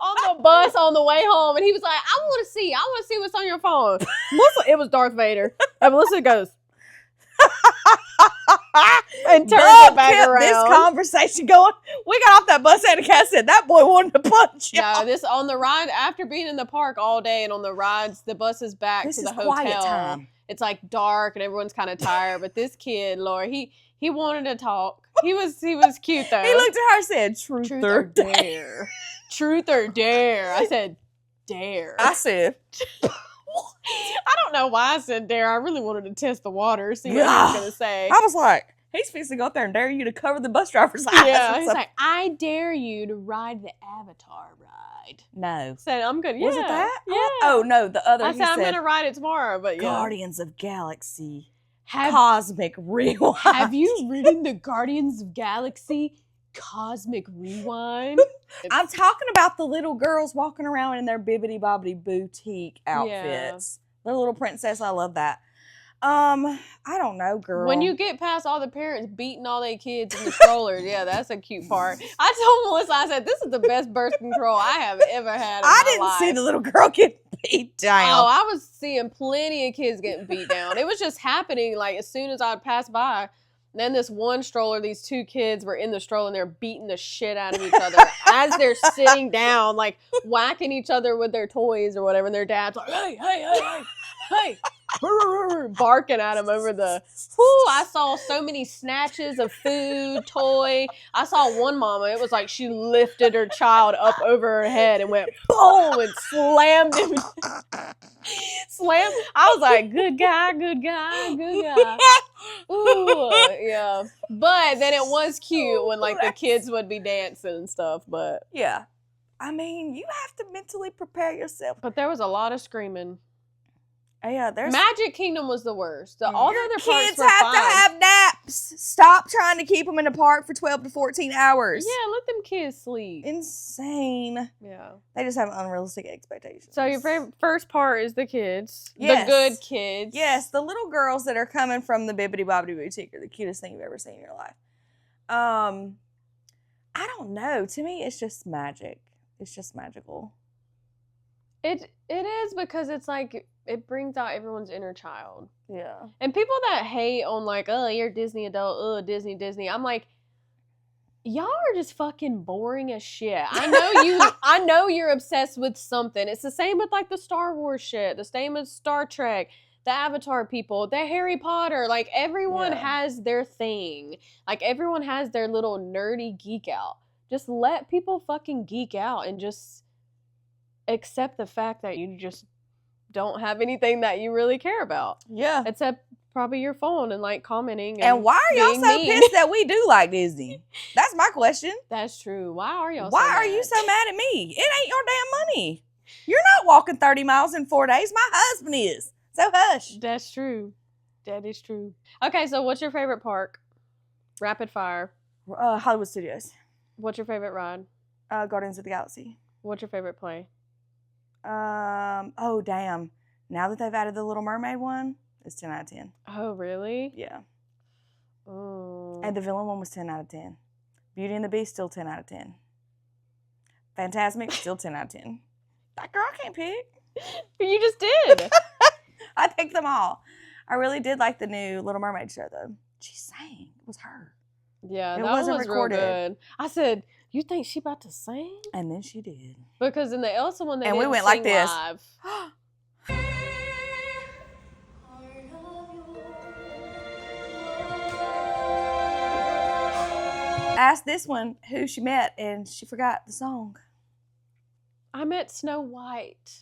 on the bus on the way home, and he was like, I want to see what's on your phone. Melissa, it was Darth Vader. And Melissa goes, and turns Bob it back kept around. this conversation going. We got off that bus and the cat said that boy wanted to punch you. No, this on the ride after being in the park all day and on the rides, the bus is back This to is the hotel. quiet time. It's like dark and everyone's kind of tired, but this kid, Lord, he wanted to talk. He was cute though. He looked at her and said, "Truth or dare." dare. Truth or dare. I said dare. I said, I don't know why I said dare. I really wanted to test the water, see what he was gonna say. I was like, he's fixing to go up there and dare you to cover the bus driver's eyes. Yeah, and he's stuff. like, I dare you to ride the Avatar ride. No. Said I'm good. Was yeah. it that? Yeah. Oh, no, the other. I he said I'm said, gonna ride it tomorrow, but yeah. Guardians of Galaxy. Have Cosmic Rewind. Have you ridden the Guardians of Galaxy Cosmic Rewind? I'm talking about the little girls walking around in their bibbity bobbity boutique outfits. The little princess, I love that. I don't know, girl. When you get past all the parents beating all their kids in the strollers, yeah, that's a cute part. I told Melissa, I said, this is the best birth control I have ever had in I my didn't life. see the little girl get beat down. Oh, I was seeing plenty of kids getting beat down. It was just happening like as soon as I'd pass by. Then this one stroller, these two kids were in the stroller and they're beating the shit out of each other as they're sitting down, like whacking each other with their toys or whatever. And their dad's like, hey, barking at them over the. Whoo! I saw so many snatches of food, toy. I saw one mama. It was like she lifted her child up over her head and went boom and slammed him. Slam. I was like, good guy. Ooh, yeah. But then it was cute when like the kids would be dancing and stuff. But Yeah. I mean, you have to mentally prepare yourself. there was a lot of screaming. Yeah, there's Magic Kingdom was the worst. All the Your other kids parks were have fine. to have naps. Stop trying to keep them in the park for 12 to 14 hours. Yeah, let them kids sleep. Insane. Yeah. They just have unrealistic expectations. So your first part is the kids. Yes. The good kids. Yes, the little girls that are coming from the Bibbidi Bobbidi Boutique are the cutest thing you've ever seen in your life. I don't know. To me, it's just magic. It's just magical. It is because it's like it brings out everyone's inner child. Yeah. And people that hate on like, oh, you're a Disney adult, oh, Disney. I'm like, Y'all are just fucking boring as shit. I know you're obsessed with something. It's the same with like the Star Wars shit, the same with Star Trek, the Avatar people, the Harry Potter. Like everyone has their thing. Like everyone has their little nerdy geek out. Just let people fucking geek out and just accept the fact that you just don't have anything that you really care about. Yeah. Except probably your phone and like commenting. And why are y'all being so mean. pissed that we do like Disney? That's my question. That's true. Why are y'all Why so are you mad? so mad at me? It ain't your damn money. You're not walking 30 miles in 4 days. My husband is. So hush. That's true. That is true. Okay, so what's your favorite park? Rapid fire. Hollywood Studios. What's your favorite ride? Guardians of the Galaxy. What's your favorite play? Oh, damn. Now that they've added the Little Mermaid one, it's 10 out of 10. Oh, really? Yeah. Oh. And the villain one was 10 out of 10. Beauty and the Beast, still 10 out of 10. Fantasmic, still 10 out of 10. That girl, I can't pick. But you just did. I picked them all. I really did like the new Little Mermaid show, though. She sang. It was her. Yeah, It that wasn't was recorded. real good. I said, you think she about to sing? And then she did. Because in the Elsa one, they And we didn't went sing like this. live. Asked this one who she met, and she forgot the song. I met Snow White.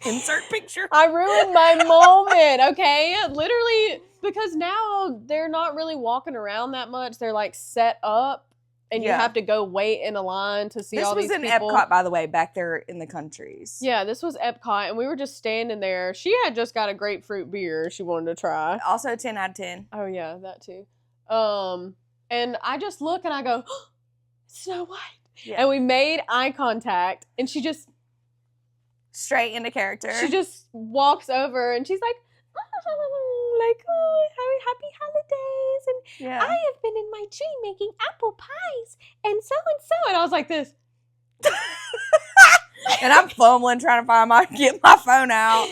Insert picture. I ruined my moment, okay? Literally, because now they're not really walking around that much. They're like set up, and you Yeah. have to go wait in a line to see This all was these in people. Epcot, by the way, back there in the countries. Yeah, this was Epcot, and we were just standing there. She had just got a grapefruit beer she wanted to try. Also 10 out of 10. Oh yeah, that too. And I just look and I go, oh, Snow White. Yeah. And we made eye contact, and she just Straight into character. walks over and she's like, oh, happy holidays, and yeah. I have been in my tree making apple pies, and so, and I was like this. And I'm fumbling trying to get my phone out.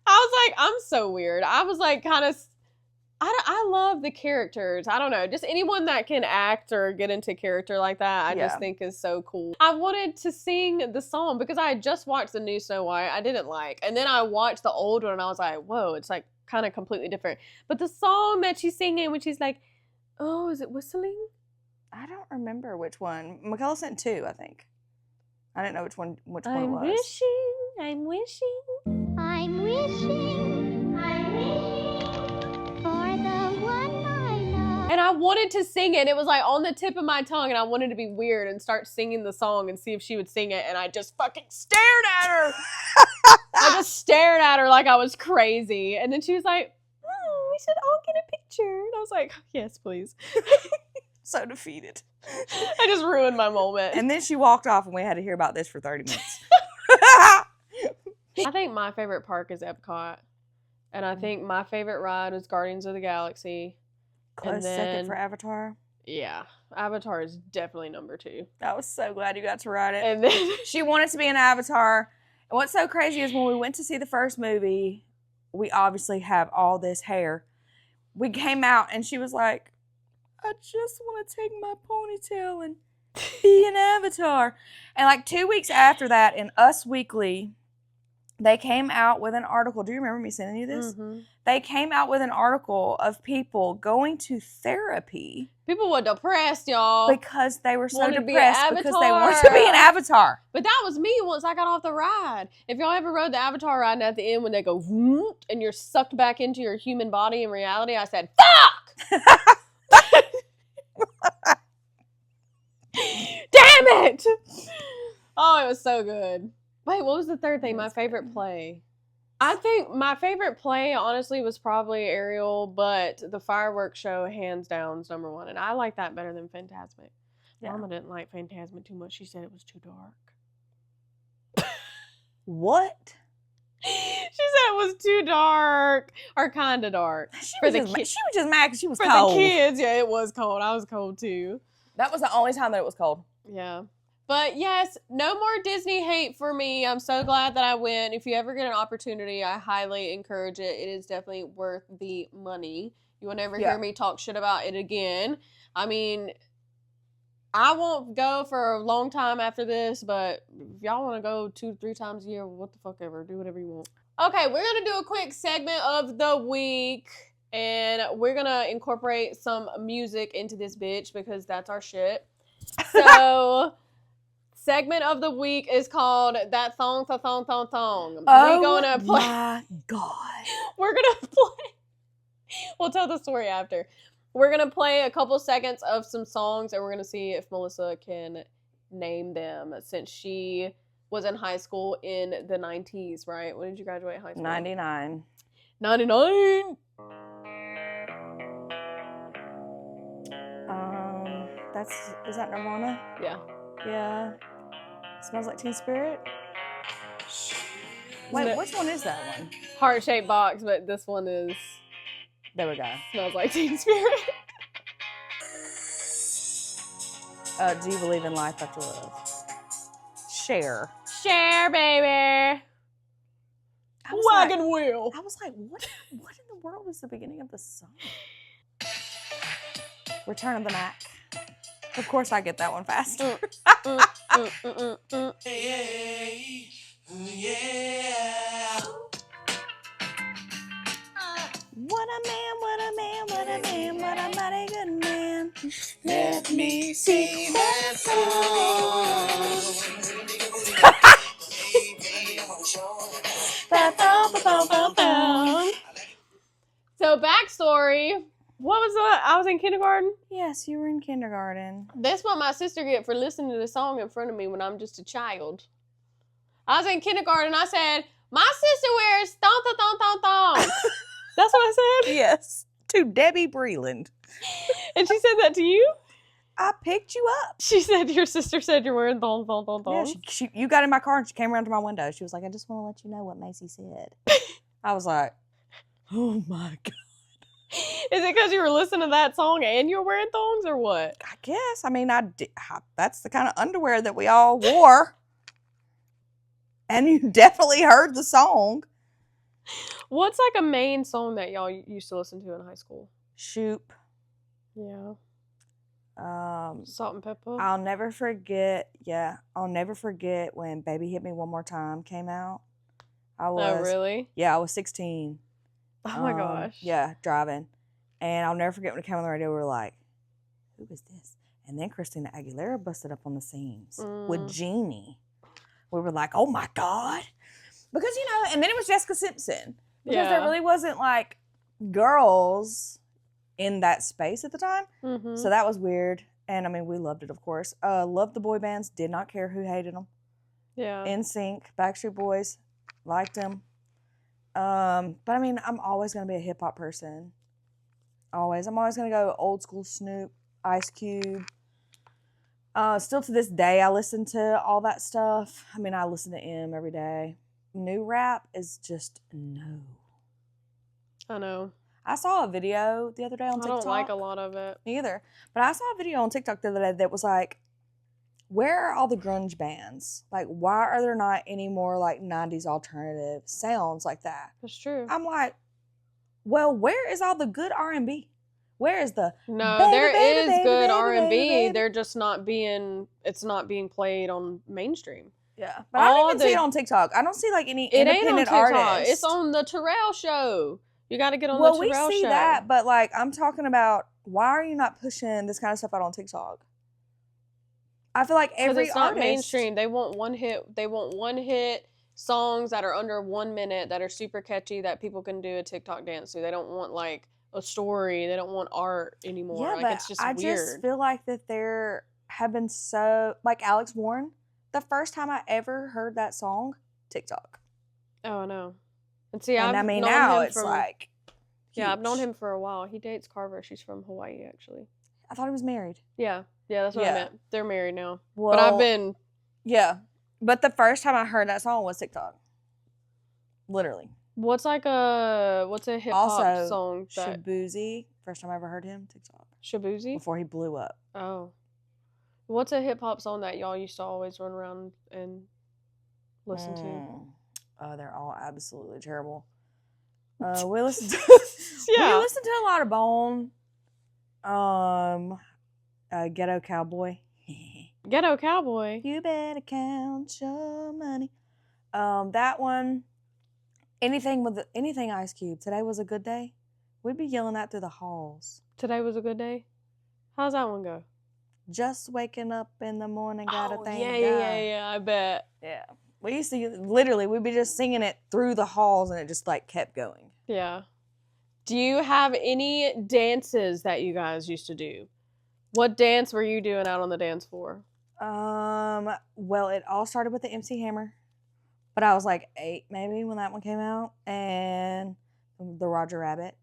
I was like, I'm so weird. I was like kind of, I love the characters. I don't know, just anyone that can act or get into character like that, I just think is so cool. I wanted to sing the song because I had just watched the new Snow White. I didn't like, and then I watched the old one and I was like, whoa, it's like kind of completely different. But the song that she's singing when she's like, oh, is it whistling? I don't remember which one. Michaela sent 2, I think. I didn't know which one it was. I'm wishing I'm wishing for the one I love. And I wanted to sing it, and it was like on the tip of my tongue, and I wanted to be weird and start singing the song and see if she would sing it, and I just fucking stared at her. I just stared at her like I was crazy. And then she was like, oh, we should all get a picture. And I was like, yes, please. So defeated. I just ruined my moment. And then she walked off, and we had to hear about this for 30 minutes. I think my favorite park is Epcot. And I think my favorite ride is Guardians of the Galaxy. Close second for Avatar. Yeah, Avatar is definitely number 2. I was so glad you got to ride it. And then She wanted to be an Avatar. And what's so crazy is when we went to see the first movie, we obviously have all this hair. We came out, and she was like, I just want to take my ponytail and be an Avatar. And like 2 weeks after that, in Us Weekly, they came out with an article. Do you remember me sending you this? Mhm. They came out with an article of people going to therapy People were depressed, y'all. because they were so Wanted to be an depressed because they wanted to be an Avatar. But that was me once I got off the ride. If y'all ever rode the Avatar ride, and at the end when they go whoop, and you're sucked back into your human body in reality, I said, fuck! Damn it! Oh, it was so good. Wait, what was the third thing? My favorite play. I think my favorite play, honestly, was probably Ariel, but the fireworks show, hands down, is number 1. And I like that better than Fantasmic. Yeah. Mama didn't like Fantasmic too much. She said it was too dark. What? She said it was too dark, or kind of dark. She For was the just ki- mad because she was For cold. the kids, yeah, it was cold. I was cold too. That was the only time that it was cold. Yeah. But yes, no more Disney hate for me. I'm so glad that I went. If you ever get an opportunity, I highly encourage it. It is definitely worth the money. You will never Yeah. hear me talk shit about it again. I mean, I won't go for a long time after this, but if y'all want to go 2-3 times a year, what the fuck ever. Do whatever you want. Okay, we're going to do a quick segment of the week, and we're going to incorporate some music into this bitch because that's our shit. So, segment of the week is called That Thong, Thong, Thong, Thong, Thong. Oh We're going to play. my God. We're going to play. We'll tell the story after. We're going to play a couple seconds of some songs, and we're going to see if Melissa can name them since she was in high school in the 90s, right? When did you graduate high school? 99. 99. Is that Nirvana? Yeah. Yeah. Smells Like Teen Spirit? Wait, which one is that one? Heart-shaped box, but this one is There we go. Smells Like Teen Spirit. Do You Believe in Life After Love? Cher. Share, baby. Wagon wheel. I was like, what in the world is the beginning of the song? Return of the Mac. Of course I get that one faster. What a man, what a man, what a man, what a mighty good man. Let me see that So, backstory. What was that? I was in kindergarten. Yes, you were in kindergarten. That's what my sister get for listening to the song in front of me when I'm just a child. I was in kindergarten. I said, my sister wears thong thong thong thong thong. That's what I said. Yes, to Debbie Breland. And she said that to you? I picked you up. She said your sister said you're wearing thong thong thong thong. Yeah, you got in my car and she came around to my window. She was like, I just want to let you know what Macy said. I was like, oh my God. Is it because you were listening to that song and you were wearing thongs or what? I guess. I mean, that's the kind of underwear that we all wore. And you definitely heard the song. What's like a main song that y'all used to listen to in high school? Shoop. Yeah. Salt and Pepper. I'll never forget when Baby Hit Me One More Time came out. Oh, really? Yeah, I was 16. Oh my gosh. Yeah, driving. And I'll never forget when it came on the radio, we were like, who is this? And then Christina Aguilera busted up on the scenes with Jeannie. We were like, oh my God. Because, and then it was Jessica Simpson. Because there really wasn't like girls in that space at the time. Mm-hmm. So that was weird. And I mean, we loved it, of course. Loved the boy bands, did not care who hated them. Yeah. NSYNC, Backstreet Boys, liked them. But I mean, I'm always going to be a hip hop person. Always. I'm always going to go old school Snoop, Ice Cube. Still to this day, I listen to all that stuff. I mean, I listen to M every day. New rap is just no. I know. I saw a video the other day on TikTok. I don't like a lot of it. Me either. But I saw a video on TikTok the other day that was like, where are all the grunge bands? Like, why are there not any more like 90s alternative sounds like that? That's true. I'm like, well, where is all the good R&B? Where is the No, baby, there baby, is baby, good baby, R&B. baby, baby? They're just not being. It's not being played on mainstream. Yeah, but I don't even see it on TikTok. I don't see like any It ain't on independent TikTok. artists. It's on the Terrell show. You got to get on the Well, Terrell we see show. that, but like I'm talking about, why are you not pushing this kind of stuff out on TikTok? I feel like every it's not artist, mainstream. They want one hit. They want one hit songs that are under 1 minute that are super catchy that people can do a TikTok dance to. They don't want like a story. They don't want art anymore. Yeah, like but it's just I weird. just feel like that there have been so like Alex Warren. The first time I ever heard that song, TikTok. Oh, I know. And see, And I've I mean known now him it's from, like yeah, I've known huge. him for a while. He dates Carver. She's from Hawaii, actually. I thought he was married. Yeah, that's what I Yeah. meant. They're married now. Well, But I've been. Yeah, but the first time I heard that song was TikTok. Literally. What's a hip hop Also, song that Shabuzi. First time I ever heard him, TikTok. Shabuzi? Before he blew up. Oh, what's a hip hop song that y'all used to always run around and listen to? Oh, they're all absolutely terrible. We listened to Yeah. we listened to a lot of Bone. Ghetto Cowboy. Ghetto Cowboy. You better count your money. That one. Anything Ice Cube. Today was a good day. We'd be yelling that through the halls. Today was a good day. How's that one go? Just waking up in the morning, gotta thank God. Yeah, I bet. Yeah. We used to literally, we'd be just singing it through the halls and it just like kept going. Yeah. Do you have any dances that you guys used to do? What dance were you doing out on the dance floor? Well, it all started with the MC Hammer, but I was like 8 maybe when that one came out, and the Roger Rabbit.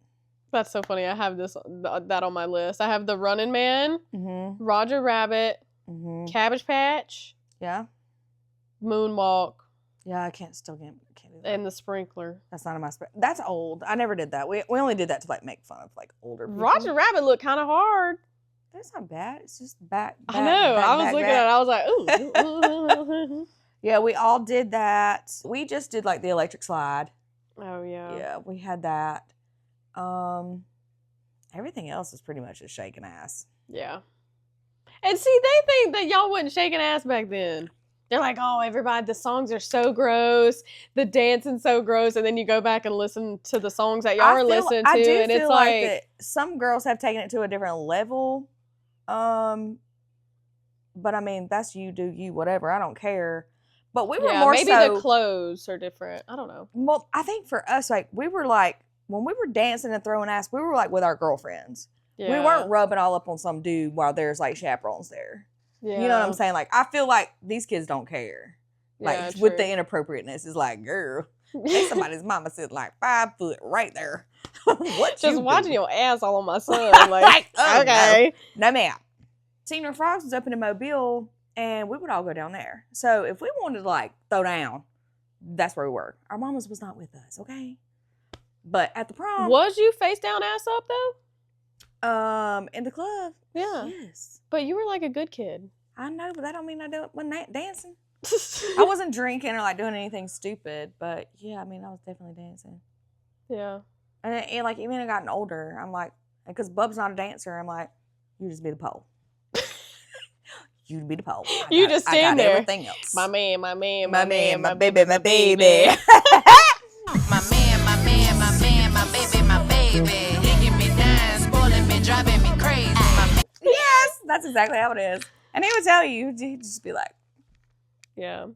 That's so funny. I have that on my list. I have the Running Man, Mm-hmm. Roger Rabbit, Mm-hmm. Cabbage Patch, Yeah. Moonwalk, Yeah, I can't do that. and the Sprinkler. That's not in my That's old. I never did that. We only did that to like make fun of like older people. Roger Rabbit looked kind of hard. That's not bad. It's just back. I know. I was looking at it. I was like, ooh. Yeah, we all did that. We just did like the electric slide. Oh, yeah. Yeah, we had that. Everything else is pretty much just shaking ass. Yeah. And see, they think that y'all wasn't shaking ass back then. They're like, oh, everybody, the songs are so gross. The dancing's so gross. And then you go back and listen to the songs that y'all were listening to. I do and feel it's like that some girls have taken it to a different level. But I mean, that's you, do you, whatever. I don't care. But we were more maybe so. the clothes are different. I don't know. Well, I think for us, like, we were like, when we were dancing and throwing ass, we were like with our girlfriends. Yeah. We weren't rubbing all up on some dude while there's like chaperones there. Yeah. You know what I'm saying? Like, I feel like these kids don't care. Like, Yeah, with true. the inappropriateness, it's like, girl, there's somebody's mama sitting like 5 foot right there. What Just you watching doing? your ass all on my son. Like, Oh, okay. No, ma'am. Senior Frogs was open in Mobile, and we would all go down there. So if we wanted to like throw down, that's where we were. Our mamas was not with us, okay? But at the prom, Was you face down, ass up, though? in the club, Yeah. yes, But you were like a good kid. I know, but that don't mean I wasn't dancing. I wasn't drinking or like doing anything stupid, but yeah, I mean, I was definitely dancing. Yeah. And like even I gotten older, I'm like, because Bub's not a dancer, I'm like, you just be the pole. You be the pole. You just stand there. Everything else. My man, my man, my my man, my baby, my baby. My man, my man, my man, my baby, my baby. Digging me down, spoiling me, driving me crazy. Yes, that's exactly how it is. And he would tell you, he'd just be like, Yeah.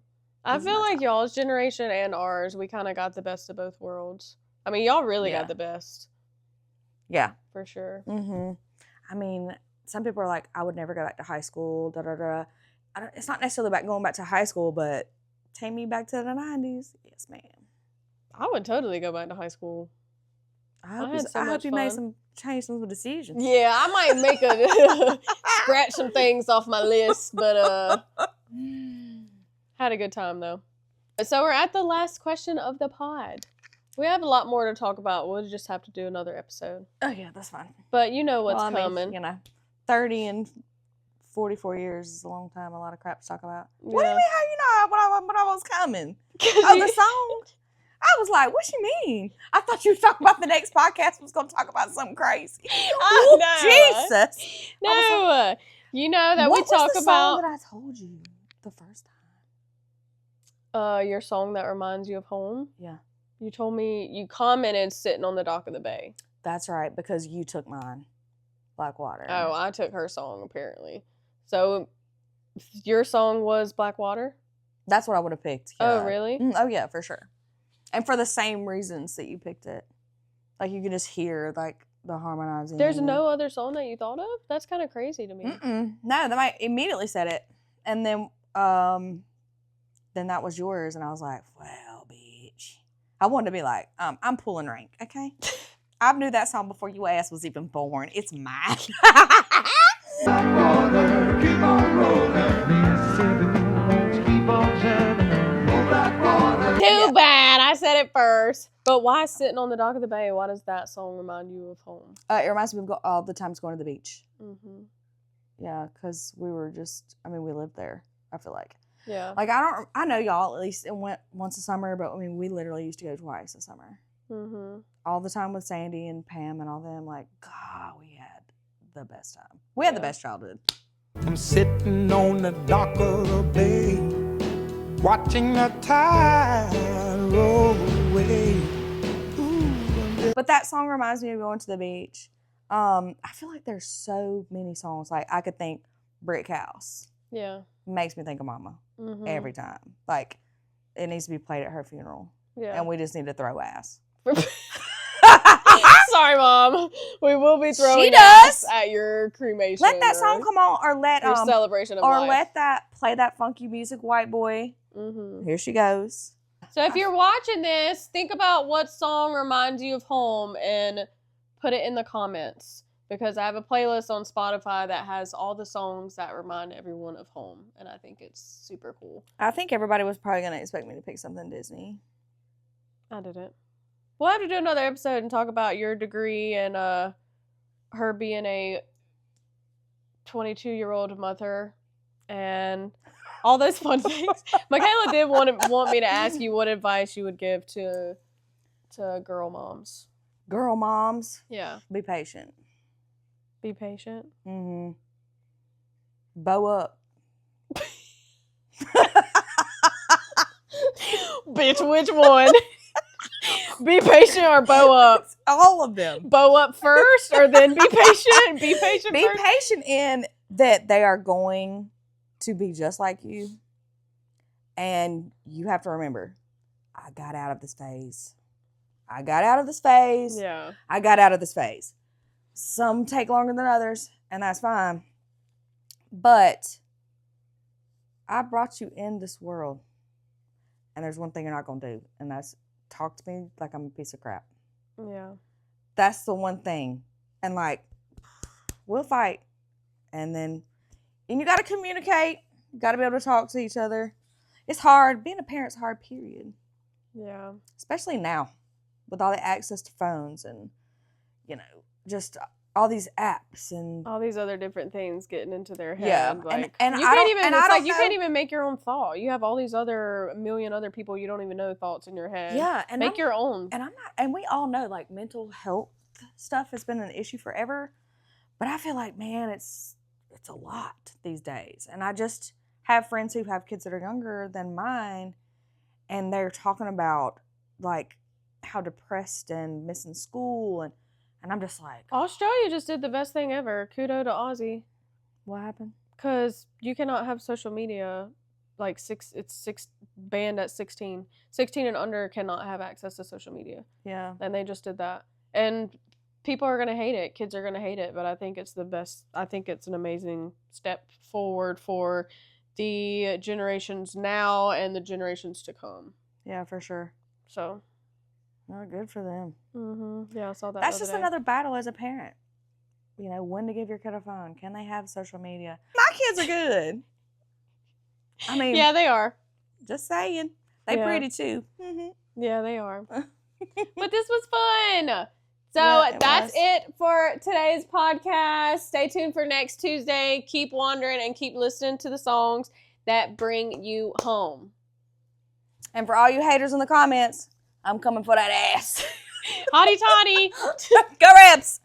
I This is feel my like y'all's generation and ours, we kind of got the best of both worlds. I mean, y'all really Yeah. got the best, yeah. for sure. Mm-hmm. I mean, some people are like, I would never go back to high school, da-da-da. It's not necessarily about going back to high school, but take me back to the 90s. Yes, ma'am. I would totally go back to high school. I hope, had so I hope much you made fun. change some decisions. Yeah, I might make a scratch some things off my list, but had a good time though. So we're at the last question of the pod. We have a lot more to talk about. We'll just have to do another episode. Oh, yeah, that's fine. But you know what's Well, I mean, coming. you know, 30 and 44 years is a long time. A lot of crap to talk about. What do you Yeah. mean? How you know when I was coming? 'Cause Oh, you- the song? I was like, what you mean? I thought you were talking about the next podcast was going to talk about something crazy. I Ooh, know. Jesus. No, you know that what we was talk the about song that I told you the first time? your song that reminds you of home. Yeah. You told me you commented sitting on the dock of the bay. That's right, because you took mine. Blackwater. Oh, I took her song apparently. So your song was Blackwater? That's what I would have picked. Oh, yeah. really? Oh, yeah, for sure. And for the same reasons that you picked it. Like, you could just hear, like, the harmonizing. There's no other song that you thought of? That's kind of crazy to me. Mm-mm. No, then I immediately said it. And then that was yours. And I was like, well, bitch. I wanted to be like, I'm pulling rank, okay? I knew that song before your ass was even born. It's mine. Blackwater, keep on rolling. Mississippi keep on shining. Oh, Blackwater. Too bad I said it first. But why sitting on the dock of the bay? Why does that song remind you of home? It reminds me of all the times going to the beach. Mm-hmm. Yeah, because we were just, I mean, we lived there, I feel like. Yeah. Like, I know y'all at least it went once a summer, but I mean, we literally used to go twice a summer. Mm-hmm. all the time with Sandy and Pam and all them. Like, God, we had the best time. We had the best childhood. I'm sitting on the dock of the bay, watching the tide roll away. But that song reminds me of going to the beach. I feel like there's so many songs. Like, I could think Brick House. Yeah. Makes me think of Mama every time. Like, it needs to be played at her funeral. Yeah. And we just need to throw ass. Sorry, Mom. We will be throwing does. ass at your cremation. Let that song come on, or let your celebration of life. let that play that funky music, White Boy. Here she goes. So if you're watching this, think about what song reminds you of home and put it in the comments, because I have a playlist on Spotify that has all the songs that remind everyone of home, and I think it's super cool. I think everybody was probably going to expect me to pick something Disney. I didn't. We'll have to do another episode and talk about your degree and her being a 22-year-old mother and all those fun things. Michaela did want me to ask you what advice you would give to girl moms. Girl moms, Yeah. be patient. Be patient. Mm-hmm. Bow up. Bitch, which one? Be patient or bow up? All of them. Bow up first or then be patient? Be patient Be first? patient in that they are going to be just like you. And you have to remember, I got out of this phase. I got out of this phase. Yeah. I got out of this phase. Some take longer than others, and that's fine. But I brought you in this world. And there's one thing you're not going to do, and that's talk to me like I'm a piece of crap. Yeah. That's the one thing. And like, we'll fight. And you got to communicate. You got to be able to talk to each other. It's hard. Being a parent's hard, period. Yeah. Especially now with all the access to phones and, just all these apps and All these other different things getting into their head. Yeah, Like, and you I can't don't- even. and It's I like don't you know- can't even make your own thought. You have all these million other people you don't even know thoughts in your head. yeah, and Make your own. And I'm not, and we all know like mental health stuff has been an issue forever, but I feel like, man, it's a lot these days. And I just have friends who have kids that are younger than mine, and they're talking about like how depressed and missing school, and I'm just like, Australia just did the best thing ever. Kudo to Aussie. what happened? Because you cannot have social media, like it's banned at 16. 16 and under cannot have access to social media. Yeah, And they just did that. And people are going to hate it. Kids are going to hate it. But I think it's the best. I think it's an amazing step forward for the generations now and the generations to come. yeah, for sure. So, Oh, good for them. yeah, I saw that. That's the just other day. another battle as a parent. When to give your kid a phone. Can they have social media? My kids are good. I mean, Yeah, they are. just saying. They Yeah. pretty too. Yeah, they are. But this was fun. So Yeah, it that's was. it for today's podcast. Stay tuned for next Tuesday. Keep wandering and keep listening to the songs that bring you home. And for all you haters in the comments, I'm coming for that ass. Hotty toddy. Go Rebs!